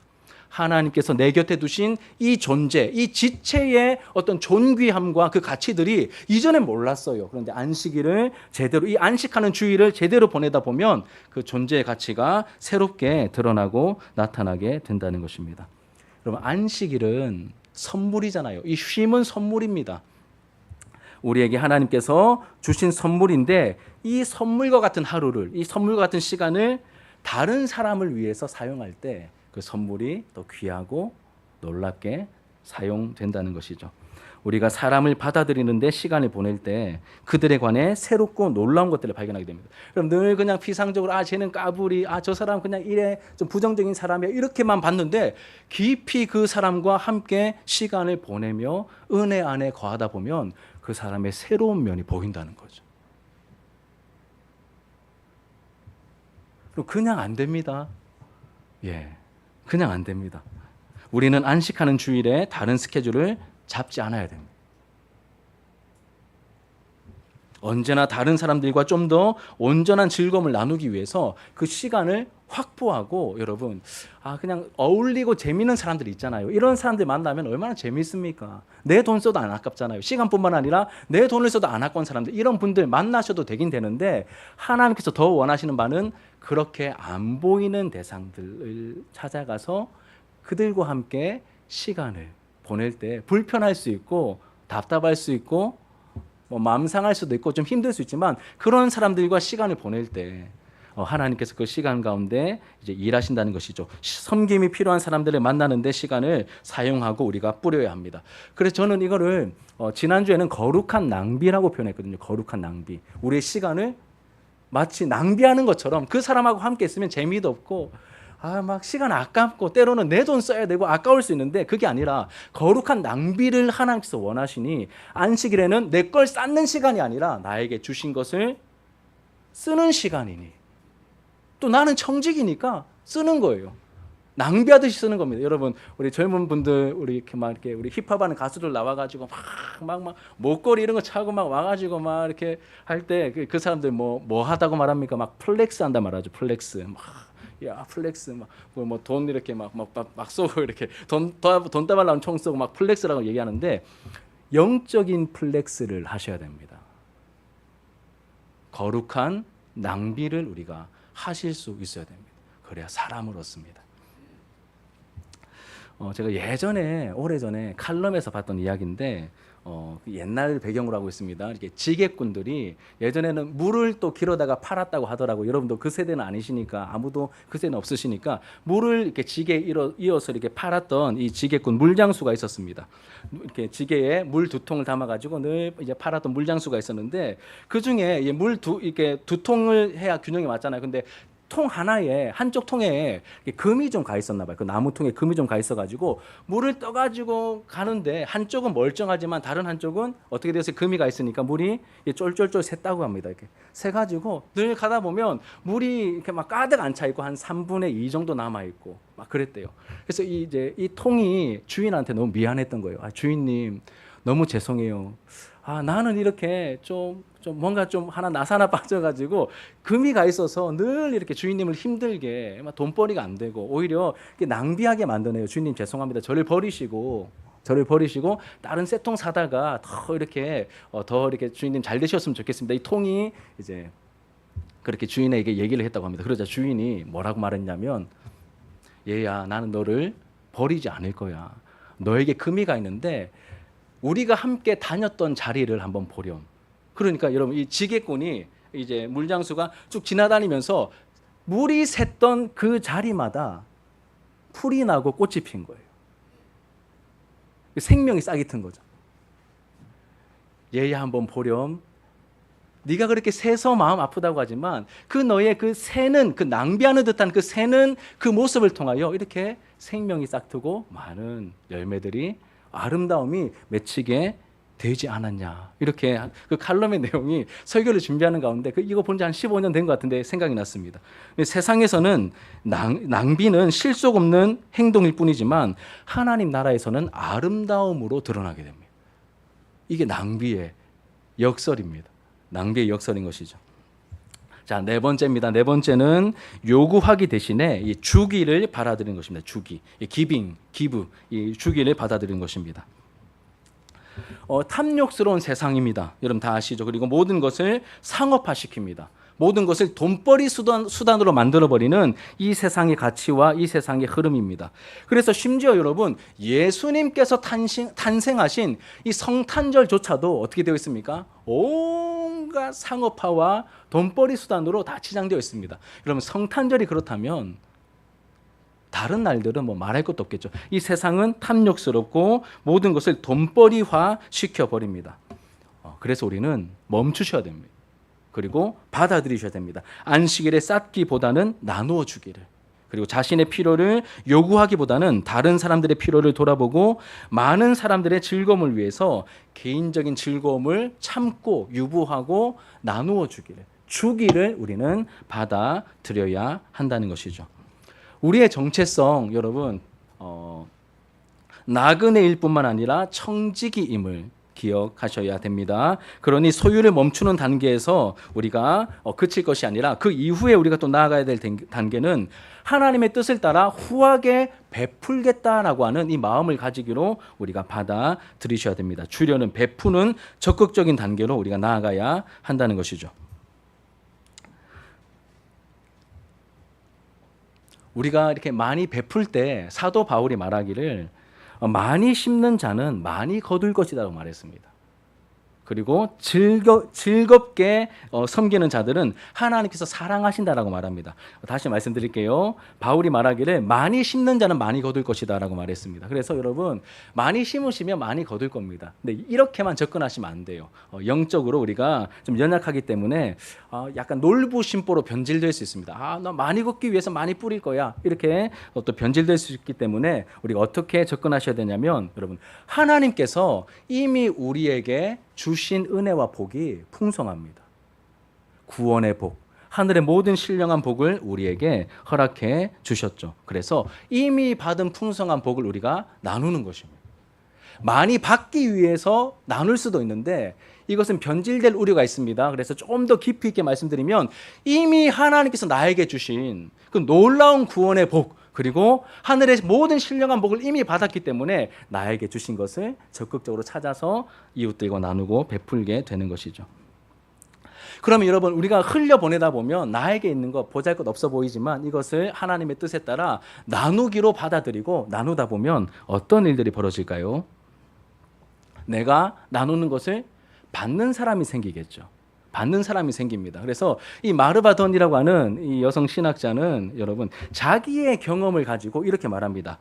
[SPEAKER 1] 하나님께서 내 곁에 두신 이 존재, 이 지체의 어떤 존귀함과 그 가치들이 이전엔 몰랐어요. 그런데 안식일을 제대로, 이 안식하는 주일을 제대로 보내다 보면 그 존재의 가치가 새롭게 드러나고 나타나게 된다는 것입니다. 여러분, 안식일은 선물이잖아요. 이 쉼은 선물입니다. 우리에게 하나님께서 주신 선물인데 이 선물과 같은 하루를, 이 선물과 같은 시간을 다른 사람을 위해서 사용할 때 그 선물이 더 귀하고 놀랍게 사용된다는 것이죠. 우리가 사람을 받아들이는데 시간을 보낼 때 그들에 관해 새롭고 놀라운 것들을 발견하게 됩니다. 그럼 늘 그냥 피상적으로 쟤는 까불이, 저 사람 그냥 이래 좀 부정적인 사람이야 이렇게만 봤는데 깊이 그 사람과 함께 시간을 보내며 은혜 안에 거하다 보면 그 사람의 새로운 면이 보인다는 거죠. 그냥 안 됩니다. 그냥 안 됩니다. 우리는 안식하는 주일에 다른 스케줄을 잡지 않아야 됩니다. 언제나 다른 사람들과 좀 더 온전한 즐거움을 나누기 위해서 그 시간을 확보하고 여러분, 그냥 어울리고 재미있는 사람들이 있잖아요. 이런 사람들 만나면 얼마나 재미있습니까? 내 돈 써도 안 아깝잖아요. 시간뿐만 아니라 내 돈을 써도 안 아까운 사람들, 이런 분들 만나셔도 되긴 되는데 하나님께서 더 원하시는 바는 그렇게 안 보이는 대상들을 찾아가서 그들과 함께 시간을 보낼 때 불편할 수 있고 답답할 수 있고 마음 상할 수도 있고 좀 힘들 수 있지만 그런 사람들과 시간을 보낼 때 하나님께서 그 시간 가운데 이제 일하신다는 것이죠. 섬김이 필요한 사람들을 만나는데 시간을 사용하고 우리가 뿌려야 합니다. 그래서 저는 이거를 지난주에는 거룩한 낭비라고 표현했거든요. 거룩한 낭비. 우리의 시간을 마치 낭비하는 것처럼 그 사람하고 함께 있으면 재미도 없고 막 시간 아깝고 때로는 내 돈 써야 되고 아까울 수 있는데 그게 아니라 거룩한 낭비를 하나님께서 원하시니 안식일에는 내 걸 쌓는 시간이 아니라 나에게 주신 것을 쓰는 시간이니 또 나는 청직이니까 쓰는 거예요. 낭비하듯이 쓰는 겁니다. 여러분, 우리 젊은 분들, 우리 이렇게 막 이렇게 우리 힙합하는 가수들 나와가지고 막 목걸이 이런 거 차고 막 와가지고 막 이렇게 할 때 그 사람들 뭐 하다고 말합니까? 막 플렉스 한다 말하죠. 플렉스. 야 플렉스 뭐 돈 이렇게 막 쏘고 이렇게 돈 따발라면 총 쏘고 막 플렉스라고 얘기하는데 영적인 플렉스를 하셔야 됩니다. 거룩한 낭비를 우리가 하실 수 있어야 됩니다. 그래야 사람을 얻습니다. 제가 오래전에 칼럼에서 봤던 이야기인데 옛날 배경으로 하고 있습니다. 이렇게 지게꾼들이 예전에는 물을 또 길어다가 팔았다고 하더라고요. 여러분도 그 세대는 아니시니까 아무도 그 세대는 없으시니까 물을 이렇게 지게에 이어서 이렇게 팔았던 이 지게꾼 물장수가 있었습니다. 이렇게 지게에 물 2통을 담아가지고 늘 이제 팔았던 물장수가 있었는데 그 중에 이렇게 2통을 해야 균형이 맞잖아요. 근데 통 하나에 한쪽 통에 금이 좀 가 있었나 봐요. 그 나무 통에 금이 좀 가 있어가지고 물을 떠가지고 가는데 한쪽은 멀쩡하지만 다른 한쪽은 어떻게 되어서 금이 가 있으니까 물이 쫄쫄쫄 샜다고 합니다. 이렇게 새가지고 늘 가다 보면 물이 이렇게 막 가득 안 차 있고 한 3분의 2 정도 남아 있고 막 그랬대요. 그래서 이 통이 주인한테 너무 미안했던 거예요. 주인님 너무 죄송해요. 나는 이렇게 좀 뭔가 좀 나사나 빠져가지고 금이 가 있어서 늘 이렇게 주인님을 힘들게 돈벌이가 안 되고 오히려 낭비하게 만드네요. 주인님 죄송합니다. 저를 버리시고 다른 새 통 사다가 더 이렇게 주인님 잘 되셨으면 좋겠습니다. 이 통이 이제 그렇게 주인에게 얘기를 했다고 합니다. 그러자 주인이 뭐라고 말했냐면 얘야 나는 너를 버리지 않을 거야. 너에게 금이 가 있는데 우리가 함께 다녔던 자리를 한번 보렴. 그러니까 여러분 이 지게꾼이 이제 물장수가 쭉 지나다니면서 물이 샜던 그 자리마다 풀이 나고 꽃이 핀 거예요. 생명이 싹이 튼 거죠. 얘야 한번 보렴. 네가 그렇게 새서 마음 아프다고 하지만 그 너의 그 새는 그 낭비하는 듯한 그 새는 그 모습을 통하여 이렇게 생명이 싹트고 많은 열매들이 아름다움이 맺히게 되지 않았냐. 이렇게 그 칼럼의 내용이 설교를 준비하는 가운데 이거 본 지 한 15년 된 것 같은데 생각이 났습니다. 세상에서는 낭비는 실속 없는 행동일 뿐이지만 하나님 나라에서는 아름다움으로 드러나게 됩니다. 이게 낭비의 역설입니다. 낭비의 역설인 것이죠. 자, 네 번째입니다. 네 번째는 요구하기 대신에 이 주기를 받아들이는 것입니다. 주기, 기브, 이 주기를 받아들이는 것입니다. 탐욕스러운 세상입니다. 여러분 다 아시죠? 그리고 모든 것을 상업화시킵니다. 모든 것을 돈벌이 수단으로 만들어버리는 이 세상의 가치와 이 세상의 흐름입니다. 그래서 심지어 여러분 예수님께서 탄생하신 이 성탄절조차도 어떻게 되어 있습니까? 온갖 상업화와 돈벌이 수단으로 다 치장되어 있습니다. 여러분 성탄절이 그렇다면 다른 날들은 뭐 말할 것도 없겠죠. 이 세상은 탐욕스럽고 모든 것을 돈벌이화 시켜버립니다. 그래서 우리는 멈추셔야 됩니다. 그리고 받아들이셔야 됩니다. 안식일에 쌓기보다는 나누어 주기를, 그리고 자신의 필요를 요구하기보다는 다른 사람들의 필요를 돌아보고 많은 사람들의 즐거움을 위해서 개인적인 즐거움을 참고 유보하고 나누어 주기를 우리는 받아들여야 한다는 것이죠. 우리의 정체성 여러분 나그네일 뿐만 아니라 청지기임을 기억하셔야 됩니다. 그러니 소유를 멈추는 단계에서 우리가 그칠 것이 아니라 그 이후에 우리가 또 나아가야 될 단계는 하나님의 뜻을 따라 후하게 베풀겠다라고 하는 이 마음을 가지기로 우리가 받아들이셔야 됩니다. 주려는 베푸는 적극적인 단계로 우리가 나아가야 한다는 것이죠. 우리가 이렇게 많이 베풀 때 사도 바울이 말하기를 많이 심는 자는 많이 거둘 것이라고 말했습니다. 그리고 즐겁게 섬기는 자들은 하나님께서 사랑하신다라고 말합니다. 다시 말씀드릴게요. 바울이 말하기를 많이 심는 자는 많이 거둘 것이다라고 말했습니다. 그래서 여러분 많이 심으시면 많이 거둘 겁니다. 근데 이렇게만 접근하시면 안 돼요. 영적으로 우리가 좀 연약하기 때문에 약간 놀부심보로 변질될 수 있습니다. 나 많이 걷기 위해서 많이 뿌릴 거야. 이렇게 또 변질될 수 있기 때문에 우리가 어떻게 접근하셔야 되냐면 여러분 하나님께서 이미 우리에게 주신 은혜와 복이 풍성합니다. 구원의 복, 하늘의 모든 신령한 복을 우리에게 허락해 주셨죠. 그래서 이미 받은 풍성한 복을 우리가 나누는 것입니다. 많이 받기 위해서 나눌 수도 있는데 이것은 변질될 우려가 있습니다. 그래서 좀 더 깊이 있게 말씀드리면 이미 하나님께서 나에게 주신 그 놀라운 구원의 복, 그리고 하늘의 모든 신령한 복을 이미 받았기 때문에 나에게 주신 것을 적극적으로 찾아서 이웃들과 나누고 베풀게 되는 것이죠. 그러면 여러분, 우리가 흘려보내다 보면 나에게 있는 것 보잘것 없어 보이지만 이것을 하나님의 뜻에 따라 나누기로 받아들이고 나누다 보면 어떤 일들이 벌어질까요? 내가 나누는 것을 받는 사람이 생기겠죠. 받는 사람이 생깁니다. 그래서 이 마르바돈이라고 하는 이 여성 신학자는 여러분 자기의 경험을 가지고 이렇게 말합니다.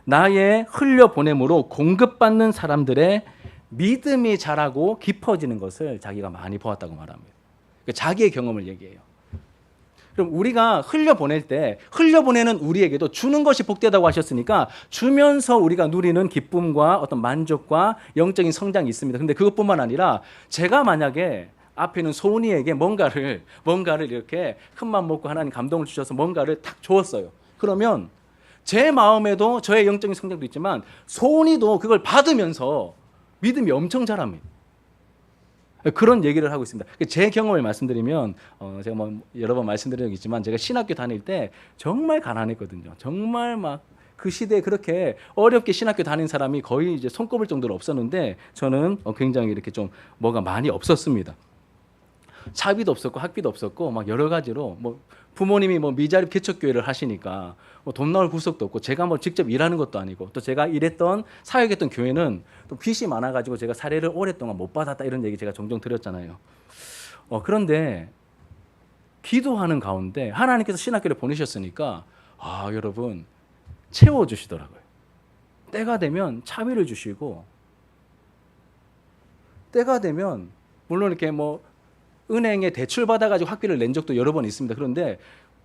[SPEAKER 1] 나의 흘려보냄으로 공급받는 사람들의 믿음이 자라고 깊어지는 것을 자기가 많이 보았다고 말합니다. 그러니까 자기의 경험을 얘기해요. 그럼 우리가 흘려보낼 때 흘려보내는 우리에게도 주는 것이 복되다고 하셨으니까 주면서 우리가 누리는 기쁨과 어떤 만족과 영적인 성장이 있습니다. 근데 그것뿐만 아니라 제가 만약에 앞에 있는 소은이에게 뭔가를 이렇게 큰맘 먹고 하나님 감동을 주셔서 뭔가를 탁 주었어요. 그러면 제 마음에도 저의 영적인 성장도 있지만 소은이도 그걸 받으면서 믿음이 엄청 자랍니다. 그런 얘기를 하고 있습니다. 제 경험을 말씀드리면 제가 뭐 여러 번 말씀드린 적이 있지만 제가 신학교 다닐 때 정말 가난했거든요. 정말 막 그 시대에 그렇게 어렵게 신학교 다닌 사람이 거의 이제 손꼽을 정도로 없었는데 저는 굉장히 이렇게 좀 뭐가 많이 없었습니다. 차비도 없었고 학비도 없었고 막 여러 가지로 뭐 부모님이 뭐 미자립 개척교회를 하시니까 뭐 돈 나올 구석도 없고 제가 뭐 직접 일하는 것도 아니고 또 제가 일했던 사역했던 교회는 또 빚이 많아가지고 제가 사례를 오랫동안 못 받았다 이런 얘기 제가 종종 드렸잖아요. 그런데 기도하는 가운데 하나님께서 신학교를 보내셨으니까 여러분 채워주시더라고요. 때가 되면 차비를 주시고 때가 되면 물론 이렇게 뭐 은행에 대출 받아가지고 학비를 낸 적도 여러 번 있습니다. 그런데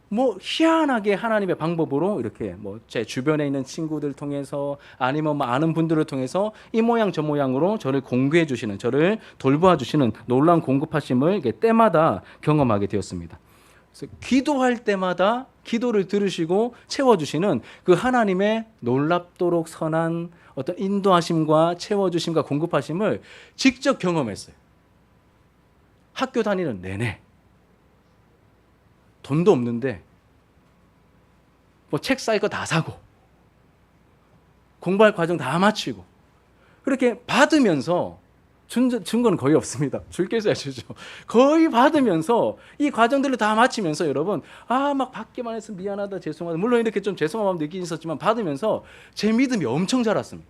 [SPEAKER 1] 뭐 희한하게 하나님의 방법으로 이렇게 뭐 제 주변에 있는 친구들 통해서 아니면 뭐 아는 분들을 통해서 이 모양 저 모양으로 저를 공급해 주시는, 저를 돌보아 주시는 놀라운 공급하심을 때마다 경험하게 되었습니다. 그래서 기도할 때마다 기도를 들으시고 채워주시는 그 하나님의 놀랍도록 선한 어떤 인도하심과 채워주심과 공급하심을 직접 경험했어요. 학교 다니는 내내 돈도 없는데 뭐 책 살 거 다 사고 공부할 과정 다 마치고 그렇게 받으면서 준 건 거의 없습니다. 줄게 있어야 주죠. 거의 받으면서 이 과정들을 다 마치면서 여러분 막 받기만 해서 미안하다 죄송하다 물론 이렇게 좀 죄송한 마음 느끼긴 있었지만 받으면서 제 믿음이 엄청 자랐습니다.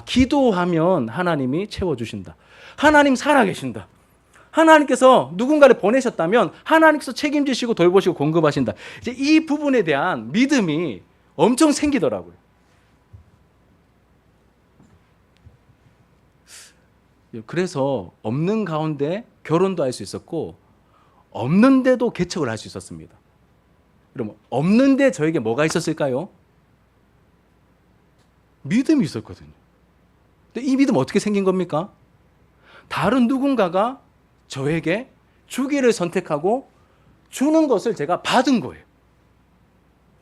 [SPEAKER 1] 기도하면 하나님이 채워주신다. 하나님 살아계신다. 하나님께서 누군가를 보내셨다면 하나님께서 책임지시고 돌보시고 공급하신다. 이제 이 부분에 대한 믿음이 엄청 생기더라고요. 그래서 없는 가운데 결혼도 할 수 있었고 없는데도 개척을 할 수 있었습니다. 그럼 없는데 저에게 뭐가 있었을까요? 믿음이 있었거든요. 근데 이 믿음 어떻게 생긴 겁니까? 다른 누군가가 저에게 주기를 선택하고 주는 것을 제가 받은 거예요.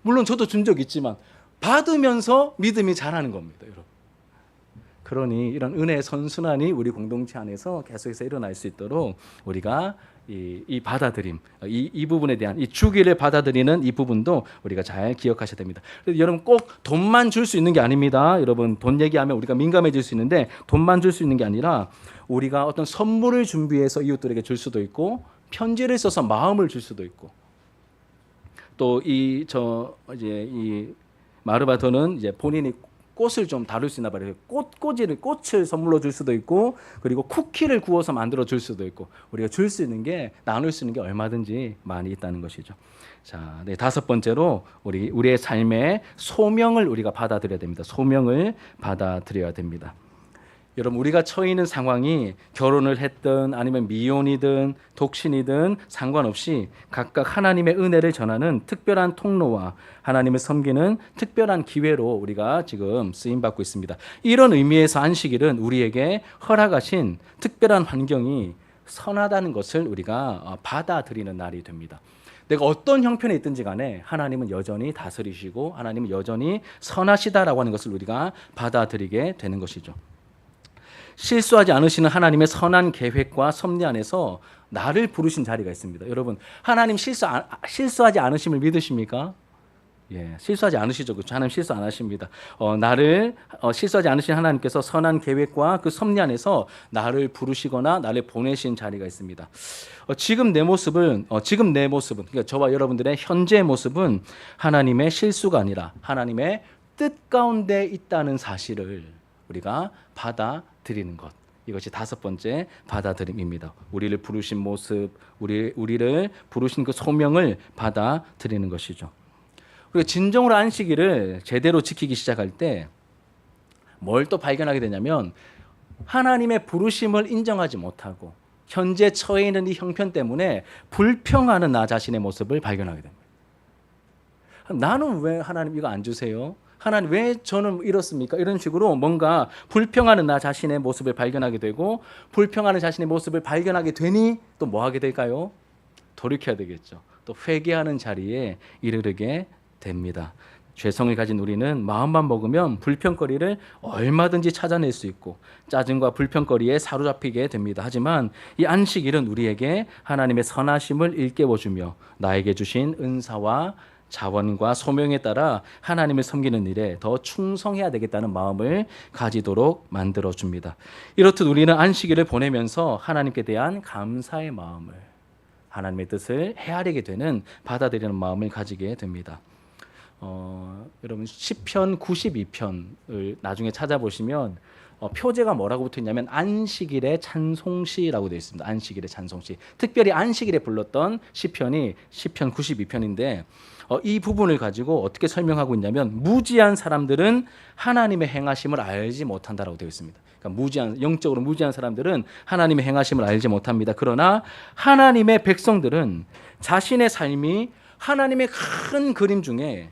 [SPEAKER 1] 물론 저도 준 적 있지만 받으면서 믿음이 자라는 겁니다, 여러분. 그러니 이런 은혜의 선순환이 우리 공동체 안에서 계속해서 일어날 수 있도록 우리가 이 받아들임, 이 부분에 대한 이 주기를 받아들이는 이 부분도 우리가 잘 기억하셔야 됩니다. 그래서 여러분 꼭 돈만 줄 수 있는 게 아닙니다. 여러분 돈 얘기하면 우리가 민감해질 수 있는데 돈만 줄 수 있는 게 아니라 우리가 어떤 선물을 준비해서 이웃들에게 줄 수도 있고 편지를 써서 마음을 줄 수도 있고 또 이 마르바토는 이제 본인이 꽃을 좀 다룰 수 있나 봐요. 꽃을 선물로 줄 수도 있고 그리고 쿠키를 구워서 만들어 줄 수도 있고 우리가 줄 수 있는 게 나눌 수 있는 게 얼마든지 많이 있다는 것이죠. 자, 다섯 번째로 우리의 삶의 소명을 우리가 받아들여야 됩니다. 소명을 받아들여야 됩니다. 여러분 우리가 처해 있는 상황이 결혼을 했든 아니면 미혼이든 독신이든 상관없이 각각 하나님의 은혜를 전하는 특별한 통로와 하나님을 섬기는 특별한 기회로 우리가 지금 쓰임받고 있습니다. 이런 의미에서 안식일은 우리에게 허락하신 특별한 환경이 선하다는 것을 우리가 받아들이는 날이 됩니다. 내가 어떤 형편에 있든지 간에 하나님은 여전히 다스리시고 하나님은 여전히 선하시다라고 하는 것을 우리가 받아들이게 되는 것이죠. 실수하지 않으시는 하나님의 선한 계획과 섭리 안에서 나를 부르신 자리가 있습니다. 여러분, 하나님 실수하지 않으심을 믿으십니까? 예, 실수하지 않으시죠. 그렇죠? 하나님 실수 안 하십니다. 나를 실수하지 않으신 하나님께서 선한 계획과 그 섭리 안에서 나를 부르시거나 나를 보내신 자리가 있습니다. 지금 내 모습은 그러니까 저와 여러분들의 현재의 모습은 하나님의 실수가 아니라 하나님의 뜻 가운데 있다는 사실을 우리가 받아들이는 것. 이것이 다섯 번째 받아들임입니다. 우리를 부르신 모습, 우리를 부르신 그 소명을 받아들이는 것이죠. 그리고 진정으로 안식일을 제대로 지키기 시작할 때 뭘 또 발견하게 되냐면 하나님의 부르심을 인정하지 못하고 현재 처해 있는 이 형편 때문에 불평하는 나 자신의 모습을 발견하게 됩니다. 나는 왜 하나님 이거 안 주세요? 하나님 왜 저는 이렇습니까? 이런 식으로 뭔가 불평하는 나 자신의 모습을 발견하게 되고 불평하는 자신의 모습을 발견하게 되니 또 뭐 하게 될까요? 돌이켜야 되겠죠. 또 회개하는 자리에 이르게 됩니다. 죄성을 가진 우리는 마음만 먹으면 불평거리를 얼마든지 찾아낼 수 있고 짜증과 불평거리에 사로잡히게 됩니다. 하지만 이 안식일은 우리에게 하나님의 선하심을 일깨워주며 나에게 주신 은사와 자원과 소명에 따라 하나님을 섬기는 일에 더 충성해야 되겠다는 마음을 가지도록 만들어줍니다. 이렇듯 우리는 안식일을 보내면서 하나님께 대한 감사의 마음을 하나님의 뜻을 헤아리게 되는 받아들이는 마음을 가지게 됩니다. 여러분 시편 92편을 나중에 찾아보시면 표제가 뭐라고 붙어있냐면 안식일의 찬송시라고 되어 있습니다. 안식일의 찬송시. 특별히 안식일에 불렀던 시편이 시편 92편인데 이 부분을 가지고 어떻게 설명하고 있냐면 무지한 사람들은 하나님의 행하심을 알지 못한다라고 되어 있습니다. 그러니까 영적으로 무지한 사람들은 하나님의 행하심을 알지 못합니다. 그러나 하나님의 백성들은 자신의 삶이 하나님의 큰 그림 중에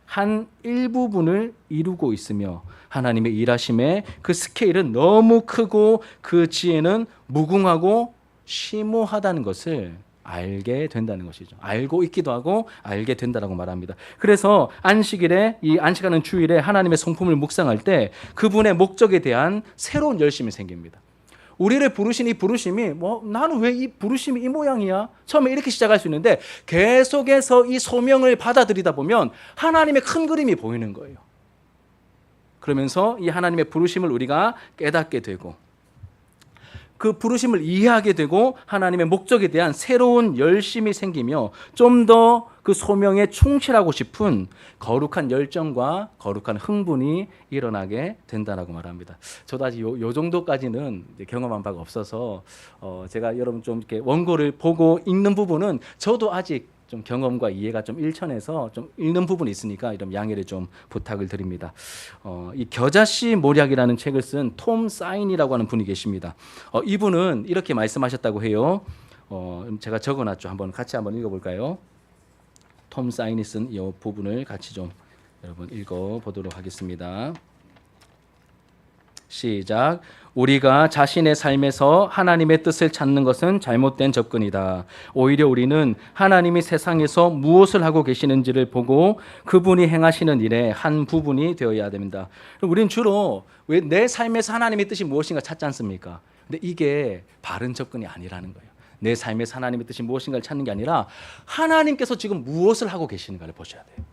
[SPEAKER 1] 한 일부분을 이루고 있으며 하나님의 일하심의 그 스케일은 너무 크고 그 지혜는 무궁하고 심오하다는 것을 알게 된다는 것이죠. 알고 있기도 하고 알게 된다라고 말합니다. 그래서 안식일에 이 안식하는 주일에 하나님의 성품을 묵상할 때 그분의 목적에 대한 새로운 열심이 생깁니다. 우리를 부르신 이 부르심이 나는 왜 이 부르심이 이 모양이야? 처음에 이렇게 시작할 수 있는데 계속해서 이 소명을 받아들이다 보면 하나님의 큰 그림이 보이는 거예요. 그러면서 이 하나님의 부르심을 우리가 깨닫게 되고 그 부르심을 이해하게 되고 하나님의 목적에 대한 새로운 열심이 생기며 좀 더 그 소명에 충실하고 싶은 거룩한 열정과 거룩한 흥분이 일어나게 된다라고 말합니다. 저도 아직 요 정도까지는 경험한 바가 없어서 제가 여러분 좀 이렇게 원고를 보고 읽는 부분은 저도 아직 좀 경험과 이해가 좀 일천해서 좀 읽는 부분이 있으니까 이런 양해를 좀 부탁을 드립니다. 이 겨자씨 모략이라는 책을 쓴 톰 사인이라고 하는 분이 계십니다. 이분은 이렇게 말씀하셨다고 해요. 제가 적어놨죠. 같이 한번 읽어볼까요? 톰 사인이 쓴 이 부분을 같이 좀 여러분 읽어보도록 하겠습니다. 시작. 우리가 자신의 삶에서 하나님의 뜻을 찾는 것은 잘못된 접근이다. 오히려 우리는 하나님이 세상에서 무엇을 하고 계시는지를 보고 그분이 행하시는 일의 한 부분이 되어야 됩니다. 우리는 주로 왜 내 삶에서 하나님의 뜻이 무엇인가 찾지 않습니까? 근데 이게 바른 접근이 아니라는 거예요. 내 삶에서 하나님의 뜻이 무엇인가를 찾는 게 아니라 하나님께서 지금 무엇을 하고 계시는가를 보셔야 돼요.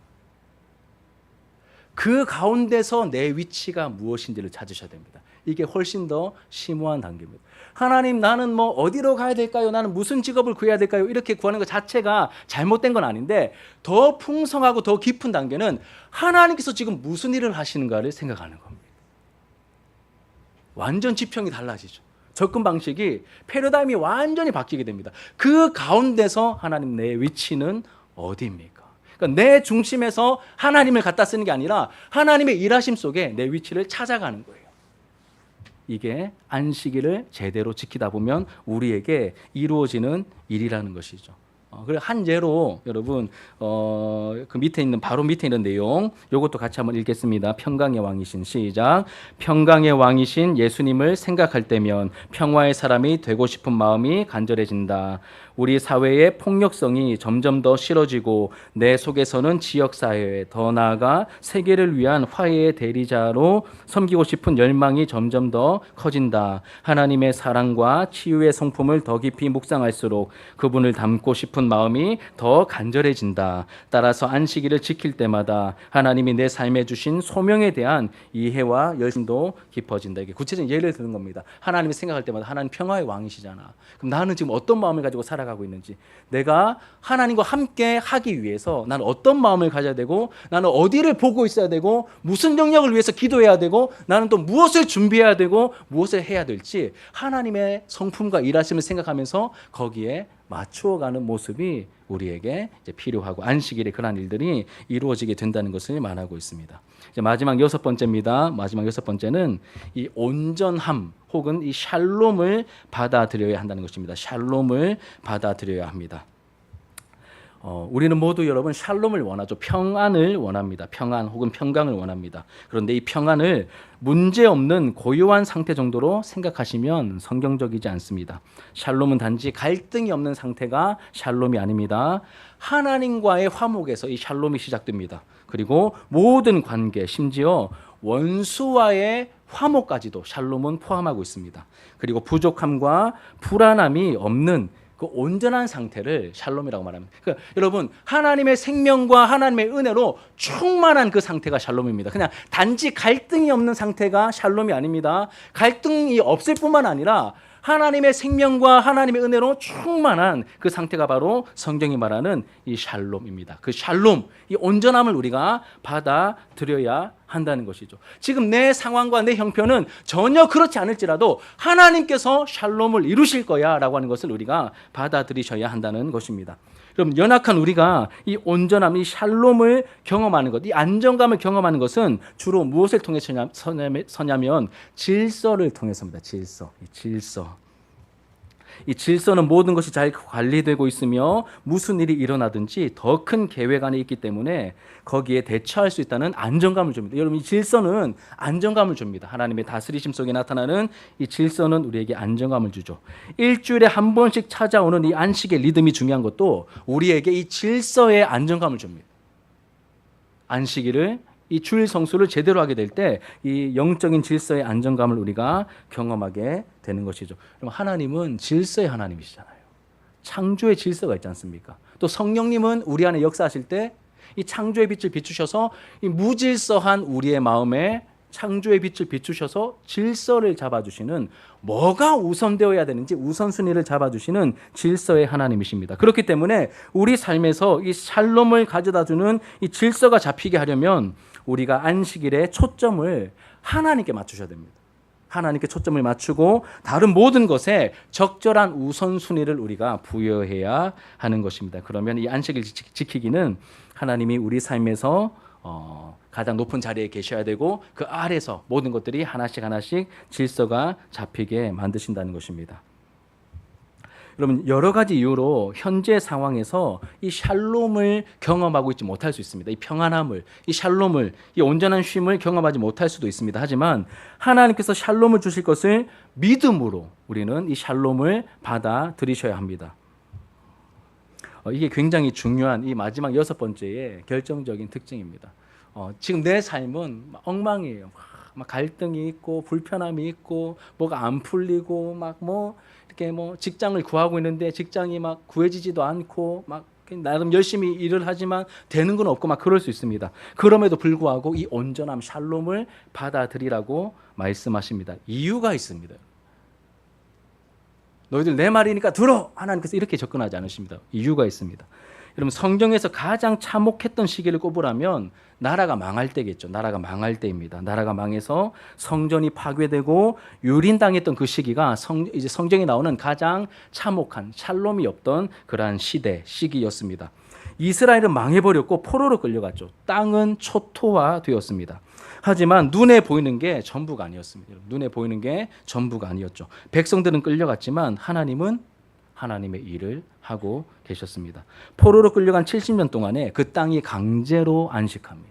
[SPEAKER 1] 그 가운데서 내 위치가 무엇인지를 찾으셔야 됩니다. 이게 훨씬 더 심오한 단계입니다. 하나님 나는 어디로 가야 될까요? 나는 무슨 직업을 구해야 될까요? 이렇게 구하는 것 자체가 잘못된 건 아닌데 더 풍성하고 더 깊은 단계는 하나님께서 지금 무슨 일을 하시는가를 생각하는 겁니다. 완전 지평이 달라지죠. 접근 방식이 패러다임이 완전히 바뀌게 됩니다. 그 가운데서 하나님 내 위치는 어디입니까? 그러니까 내 중심에서 하나님을 갖다 쓰는 게 아니라 하나님의 일하심 속에 내 위치를 찾아가는 거예요. 이게 안식일을 제대로 지키다 보면 우리에게 이루어지는 일이라는 것이죠. 그래 한 예로 여러분 그 밑에 있는 바로 밑에 있는 내용 요것도 같이 한번 읽겠습니다. 평강의 왕이신 시작. 평강의 왕이신 예수님을 생각할 때면 평화의 사람이 되고 싶은 마음이 간절해진다. 우리 사회의 폭력성이 점점 더 싫어지고 내 속에서는 지역사회에 더 나아가 세계를 위한 화해의 대리자로 섬기고 싶은 열망이 점점 더 커진다. 하나님의 사랑과 치유의 성품을 더 깊이 묵상할수록 그분을 닮고 싶은 마음이 더 간절해진다. 따라서 안식일을 지킬 때마다 하나님이 내 삶에 주신 소명에 대한 이해와 열심도 깊어진다. 이게 구체적인 예를 드는 겁니다. 하나님이 생각할 때마다 하나님 평화의 왕이시잖아. 그럼 나는 지금 어떤 마음을 가지고 살아가고 있는지, 내가 하나님과 함께 하기 위해서 나는 어떤 마음을 가져야 되고, 나는 어디를 보고 있어야 되고, 무슨 영역을 위해서 기도해야 되고, 나는 또 무엇을 준비해야 되고 무엇을 해야 될지 하나님의 성품과 일하심을 생각하면서 거기에 맞추어가는 모습이 우리에게 이제 필요하고 안식일에 그러한 일들이 이루어지게 된다는 것을 말하고 있습니다. 이제 마지막 6번째입니다. 마지막 6번째는 이 온전함 혹은 이 샬롬을 받아들여야 한다는 것입니다. 샬롬을 받아들여야 합니다. 우리는 모두 여러분 샬롬을 원하죠. 평안을 원합니다. 평안 혹은 평강을 원합니다. 그런데 이 평안을 문제없는 고요한 상태 정도로 생각하시면 성경적이지 않습니다. 샬롬은 단지 갈등이 없는 상태가 샬롬이 아닙니다. 하나님과의 화목에서 이 샬롬이 시작됩니다. 그리고 모든 관계, 심지어 원수와의 화목까지도 샬롬은 포함하고 있습니다. 그리고 부족함과 불안함이 없는 그 온전한 상태를 샬롬이라고 말합니다. 그러니까 여러분 하나님의 생명과 하나님의 은혜로 충만한 그 상태가 샬롬입니다. 그냥 단지 갈등이 없는 상태가 샬롬이 아닙니다. 갈등이 없을 뿐만 아니라 하나님의 생명과 하나님의 은혜로 충만한 그 상태가 바로 성경이 말하는 이 샬롬입니다. 그 샬롬, 이 온전함을 우리가 받아들여야 한다는 것이죠. 지금 내 상황과 내 형편은 전혀 그렇지 않을지라도 하나님께서 샬롬을 이루실 거야 라고 하는 것을 우리가 받아들이셔야 한다는 것입니다. 그럼 연약한 우리가 이 온전함, 이 샬롬을 경험하는 것, 이 안정감을 경험하는 것은 주로 무엇을 통해서냐면 질서를 통해서입니다. 질서. 이 질서는 모든 것이 잘 관리되고 있으며 무슨 일이 일어나든지 더 큰 계획 안에 있기 때문에 거기에 대처할 수 있다는 안정감을 줍니다. 여러분 이 질서는 안정감을 줍니다. 하나님의 다스리심 속에 나타나는 이 질서는 우리에게 안정감을 주죠. 일주일에 한 번씩 찾아오는 이 안식의 리듬이 중요한 것도 우리에게 이 질서의 안정감을 줍니다. 안식일을 이 주일 성수를 제대로 하게 될 때 이 영적인 질서의 안정감을 우리가 경험하게 되는 것이죠. 그럼 하나님은 질서의 하나님이시잖아요. 창조의 질서가 있지 않습니까? 또 성령님은 우리 안에 역사하실 때 이 창조의 빛을 비추셔서 이 무질서한 우리의 마음에 창조의 빛을 비추셔서 질서를 잡아주시는, 뭐가 우선되어야 되는지 우선순위를 잡아주시는 질서의 하나님이십니다. 그렇기 때문에 우리 삶에서 이 샬롬을 가져다주는 이 질서가 잡히게 하려면 우리가 안식일에 초점을 하나님께 맞추셔야 됩니다. 하나님께 초점을 맞추고 다른 모든 것에 적절한 우선순위를 우리가 부여해야 하는 것입니다. 그러면 이 안식일 지키기는 하나님이 우리 삶에서 가장 높은 자리에 계셔야 되고 그 아래서 모든 것들이 하나씩 질서가 잡히게 만드신다는 것입니다. 여러분 여러 가지 이유로 현재 상황에서 이 샬롬을 경험하고 있지 못할 수 있습니다. 이 평안함을, 이 샬롬을, 이 온전한 쉼을 경험하지 못할 수도 있습니다. 하지만 하나님께서 샬롬을 주실 것을 믿음으로 우리는 이 샬롬을 받아들이셔야 합니다. 이게 굉장히 중요한 이 마지막 6번째의 결정적인 특징입니다. 지금 내 삶은 엉망이에요. 막 갈등이 있고 불편함이 있고 뭐가 안 풀리고 막 이렇게 직장을 구하고 있는데 직장이 막 구해지지도 않고 막 나름 열심히 일을 하지만 되는 건 없고 막 그럴 수 있습니다. 그럼에도 불구하고 이 온전함 샬롬을 받아들이라고 말씀하십니다. 이유가 있습니다. 너희들 내 말이니까 들어! 하나님께서 이렇게 접근하지 않으십니다. 이유가 있습니다. 여러분 성경에서 가장 참혹했던 시기를 꼽으라면 나라가 망할 때겠죠. 나라가 망할 때입니다. 나라가 망해서 성전이 파괴되고 유린당했던 그 시기가 이제 성경에 나오는 가장 참혹한 샬롬이 없던 그러한 시기였습니다. 이스라엘은 망해버렸고 포로로 끌려갔죠. 땅은 초토화되었습니다. 하지만 눈에 보이는 게 전부가 아니었습니다. 눈에 보이는 게 전부가 아니었죠. 백성들은 끌려갔지만 하나님은 하나님의 일을 하고 계셨습니다. 포로로 끌려간 70년 동안에 그 땅이 강제로 안식합니다.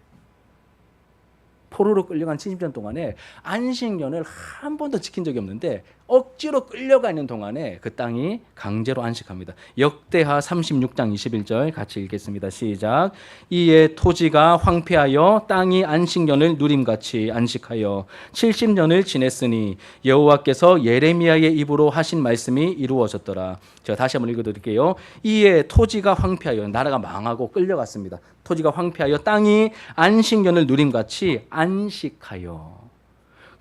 [SPEAKER 1] 포로로 끌려간 70년 동안에 안식년을 한 번도 지킨 적이 없는데 억지로 끌려가는 동안에 그 땅이 강제로 안식합니다. 역대하 36장 21절 같이 읽겠습니다. 시작. 이에 토지가 황폐하여 땅이 안식년을 누림같이 안식하여 70년을 지냈으니 여호와께서 예레미야의 입으로 하신 말씀이 이루어졌더라. 제가 다시 한번 읽어드릴게요. 이에 토지가 황폐하여, 나라가 망하고 끌려갔습니다. 토지가 황폐하여 땅이 안식년을 누림같이 안식하여.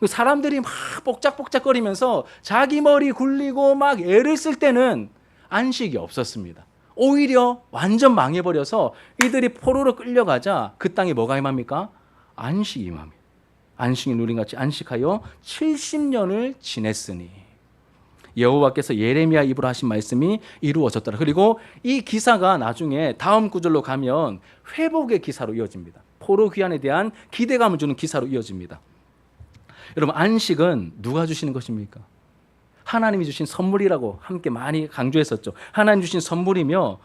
[SPEAKER 1] 사람들이 막 복작복작거리면서 자기 머리 굴리고 막 애를 쓸 때는 안식이 없었습니다. 오히려 완전 망해버려서 이들이 포로로 끌려가자 그 땅에 뭐가 임합니까? 안식이 임합니다. 안식이 누림같이 안식하여 70년을 지냈으니 여호와께서 예레미야 입으로 하신 말씀이 이루어졌더라. 그리고 이 기사가 나중에 다음 구절로 가면 회복의 기사로 이어집니다. 포로 귀환에 대한 기대감을 주는 기사로 이어집니다. 여러분, 안식은 누가 주시는 것입니까? 하나님이 주신 선물이라고 함께 많이 강조했었죠. 하나님 주신 선물이며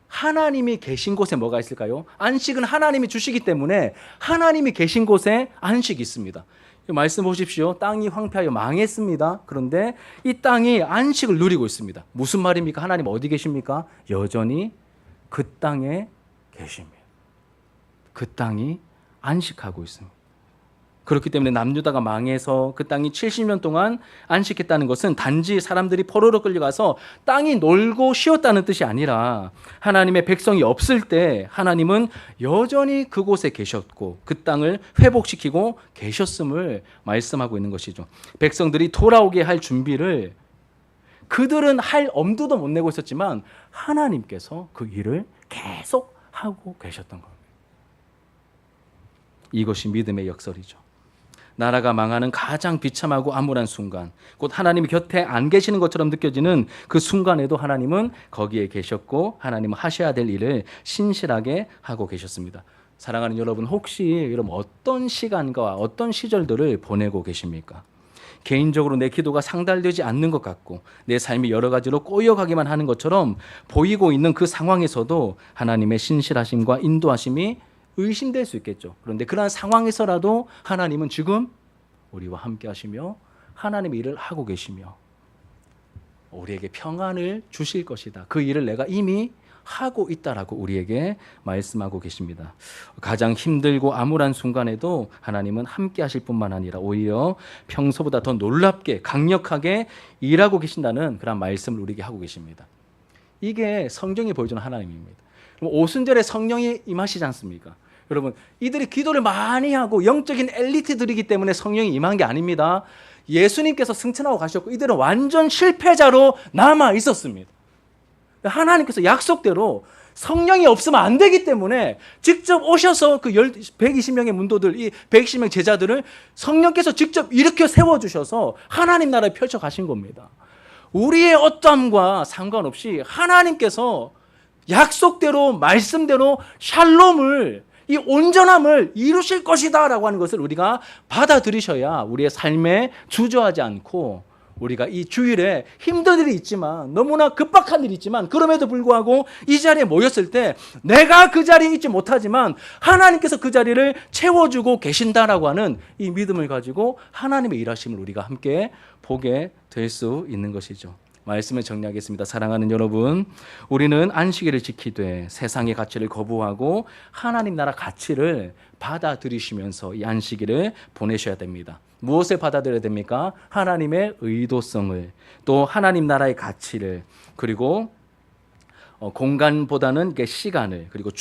[SPEAKER 1] 하나님이 계신 곳에 뭐가 있을까요? 안식은 하나님이 주시기 때문에 하나님이 계신 곳에 안식이 있습니다. 말씀 보십시오. 땅이 황폐하여 망했습니다. 그런데 이 땅이 안식을 누리고 있습니다. 무슨 말입니까? 하나님 어디 계십니까? 여전히 그 땅에 계십니다. 그 땅이 안식하고 있습니다. 그렇기 때문에 남유다가 망해서 그 땅이 70년 동안 안식했다는 것은 단지 사람들이 포로로 끌려가서 땅이 놀고 쉬었다는 뜻이 아니라 하나님의 백성이 없을 때 하나님은 여전히 그곳에 계셨고 그 땅을 회복시키고 계셨음을 말씀하고 있는 것이죠. 백성들이 돌아오게 할 준비를 그들은 할 엄두도 못 내고 있었지만 하나님께서 그 일을 계속 하고 계셨던 겁니다. 이것이 믿음의 역설이죠. 나라가 망하는 가장 비참하고 암울한 순간, 곧 하나님이 곁에 안 계시는 것처럼 느껴지는 그 순간에도 하나님은 거기에 계셨고 하나님은 하셔야 될 일을 신실하게 하고 계셨습니다. 사랑하는 여러분, 혹시 여러분 어떤 시간과 어떤 시절들을 보내고 계십니까? 개인적으로 내 기도가 상달되지 않는 것 같고 내 삶이 여러 가지로 꼬여가기만 하는 것처럼 보이고 있는 그 상황에서도 하나님의 신실하심과 인도하심이 의심될 수 있겠죠. 그런데 그러한 상황에서라도 하나님은 지금 우리와 함께 하시며 하나님의 일을 하고 계시며 우리에게 평안을 주실 것이다. 그 일을 내가 이미 하고 있다라고 우리에게 말씀하고 계십니다. 가장 힘들고 암울한 순간에도 하나님은 함께 하실 뿐만 아니라 오히려 평소보다 더 놀랍게 강력하게 일하고 계신다는 그런 말씀을 우리에게 하고 계십니다. 이게 성경이 보여주는 하나님입니다. 오순절에 성령이 임하시지 않습니까? 여러분, 이들이 기도를 많이 하고 영적인 엘리트들이기 때문에 성령이 임한 게 아닙니다. 예수님께서 승천하고 가셨고 이들은 완전 실패자로 남아 있었습니다. 하나님께서 약속대로 성령이 없으면 안 되기 때문에 직접 오셔서 그 120명의 문도들, 이 120명 제자들을 성령께서 직접 일으켜 세워주셔서 하나님 나라에 펼쳐 가신 겁니다. 우리의 어떠함과 상관없이 하나님께서 약속대로 말씀대로 샬롬을, 이 온전함을 이루실 것이다 라고 하는 것을 우리가 받아들이셔야 우리의 삶에 주저하지 않고 우리가 이 주일에 힘든 일이 있지만 너무나 급박한 일이 있지만 그럼에도 불구하고 이 자리에 모였을 때 내가 그 자리에 있지 못하지만 하나님께서 그 자리를 채워주고 계신다라고 하는 이 믿음을 가지고 하나님의 일하심을 우리가 함께 보게 될 수 있는 것이죠. 말씀을 정리하겠습니다. 사랑하는 여러분, 우리는 안식일을 지키되 세상의 가치를 거부하고 하나님 나라 가치를 받아들이시면서 이 안식일을 보내셔야 됩니다. 무엇을 받아들여야 됩니까? 하나님의 의도성을, 또 하나님 나라의 가치를, 그리고 공간보다는 시간을, 그리고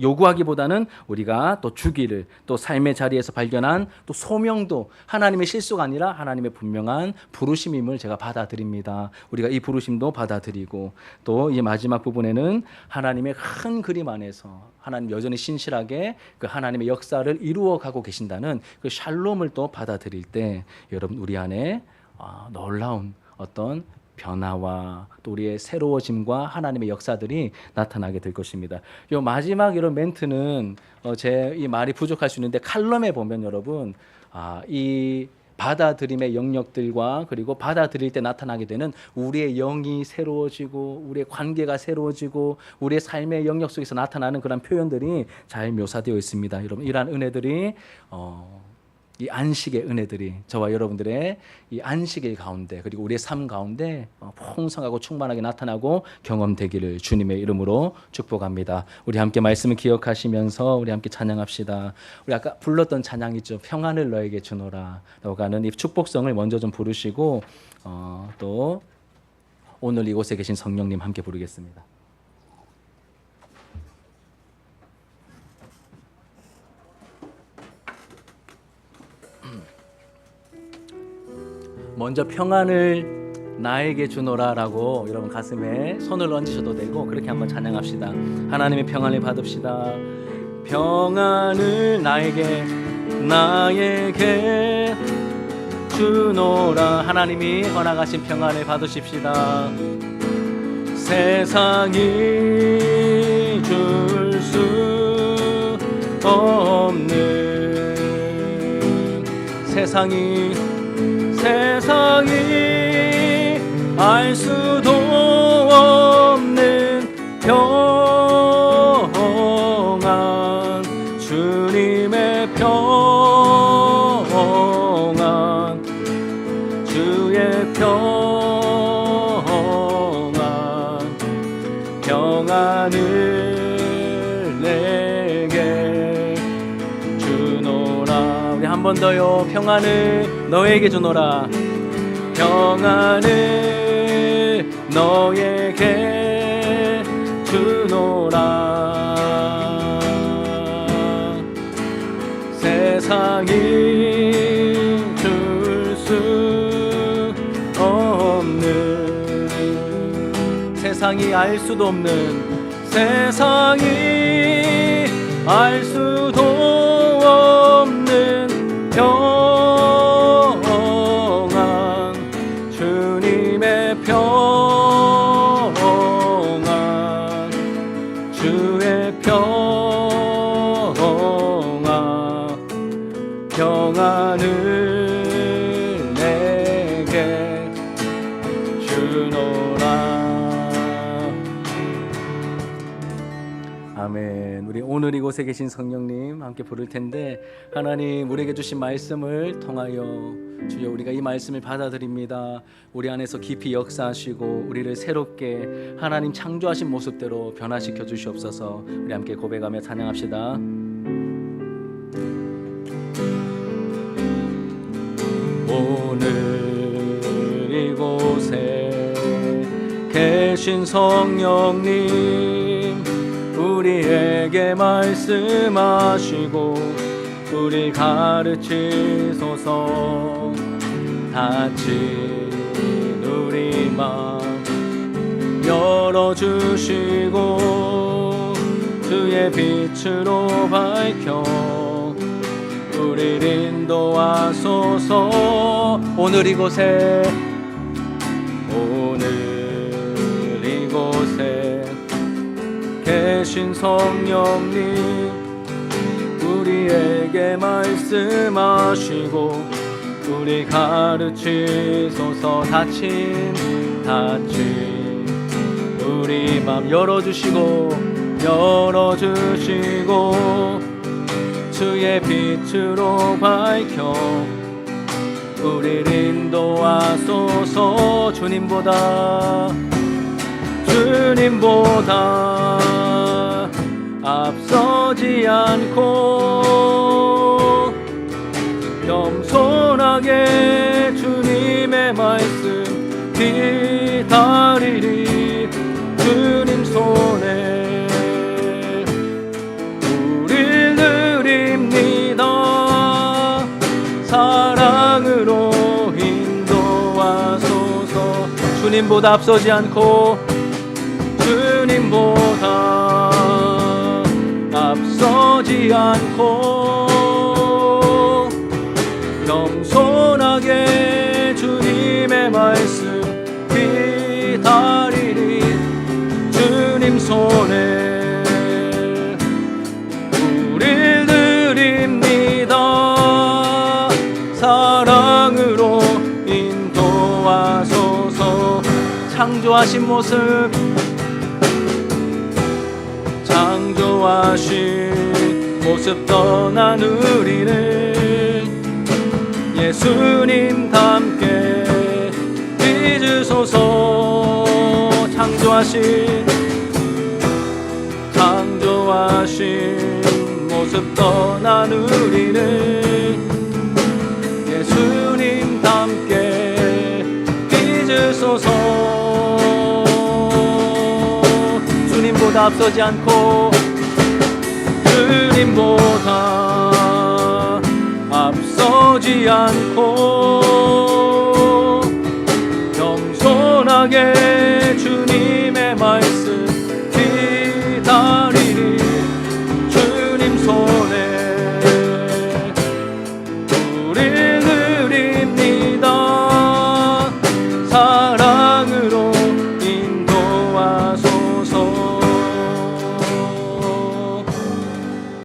[SPEAKER 1] 요구하기보다는 우리가 또 주기를, 또 삶의 자리에서 발견한 또 소명도 하나님의 실수가 아니라 하나님의 분명한 부르심임을 제가 받아들입니다. 우리가 이 부르심도 받아들이고, 또 이 마지막 부분에는 하나님의 큰 그림 안에서 하나님 여전히 신실하게 그 하나님의 역사를 이루어가고 계신다는 그 샬롬을 또 받아들일 때 여러분 우리 안에 놀라운 어떤 변화와 또 우리의 새로워짐과 하나님의 역사들이 나타나게 될 것입니다. 요 마지막 이런 멘트는 제 이 말이 부족할 수 있는데 칼럼에 보면 여러분 이 받아들임의 영역들과 그리고 받아들일 때 나타나게 되는 우리의 영이 새로워지고 우리의 관계가 새로워지고 우리의 삶의 영역 속에서 나타나는 그런 표현들이 잘 묘사되어 있습니다. 여러분, 이러한 은혜들이 이 안식의 은혜들이 저와 여러분들의 이 안식일 가운데 그리고 우리의 삶 가운데 풍성하고 충만하게 나타나고 경험되기를 주님의 이름으로 축복합니다. 우리 함께 말씀을 기억하시면서 우리 함께 찬양합시다. 우리 아까 불렀던 찬양이죠. 평안을 너에게 주노라 라고 하는 이 축복성을 먼저 좀 부르시고 또 오늘 이곳에 계신 성령님 함께 부르겠습니다. 먼저 평안을 나에게 주노라라고 여러분 가슴에 손을 얹으셔도 되고 그렇게 한번 찬양합시다. 하나님의 평안을 받읍시다. 평안을 나에게 주노라. 하나님이 허락하신 평안을 받으십시다. 세상이 줄 수 없는 세상이 알 수도 없는 평안, 주님의 평안, 주의 평안을 내게 주노라. 우리 한 번 더요. 평안을 너에게 주노라. 평안을 너에게 주노라. 세상이 줄 수 없는 세상이 알 수도 없는 세상이 알 수도 없는 평안, 주님의 평안, 주의 평안을 내게 주노라. 아멘. 우리 오늘 이곳에 계신 성령님 함께 부를 텐데, 하나님 우리에게 주신 말씀을 통하여 주여 우리가 이 말씀을 받아들입니다. 우리 안에서 깊이 역사하시고 우리를 새롭게 하나님 창조하신 모습대로 변화시켜 주시옵소서. 우리 함께 고백하며 찬양합시다. 오늘 이곳에 계신 성령님, 우리에게 말씀하시고 우리 가르치소서. 닫힌 우리 마음 열어주시고 주의 빛으로 밝혀 우리를 인도하소서. 오늘 이곳에 계신 성령님, 우리에게 말씀하시고 우리 가르치소서. 닫힌 우리 마음 열어주시고 주의 빛으로 밝혀 우리를 인도하소서. 주님보다 앞서지 않고 겸손하게 주님의 말씀 기다리리. 주님 손에 우릴 드립니다. 사랑으로 인도하소서. 주님보다 앞서지 않고 앞서지 않고 겸손하게 주님의 말씀 기다리리. 주님 손에 우릴 드립니다. 사랑 창조하신 모습, 창조하신 모습 떠난 우리를 예수님 닮게 빚으소서. 창조하신 모습 떠난 우리를 예수님 닮게 빚으소서. 주님보다 앞서지 않고, 주님보다 앞서지 않고 겸손하게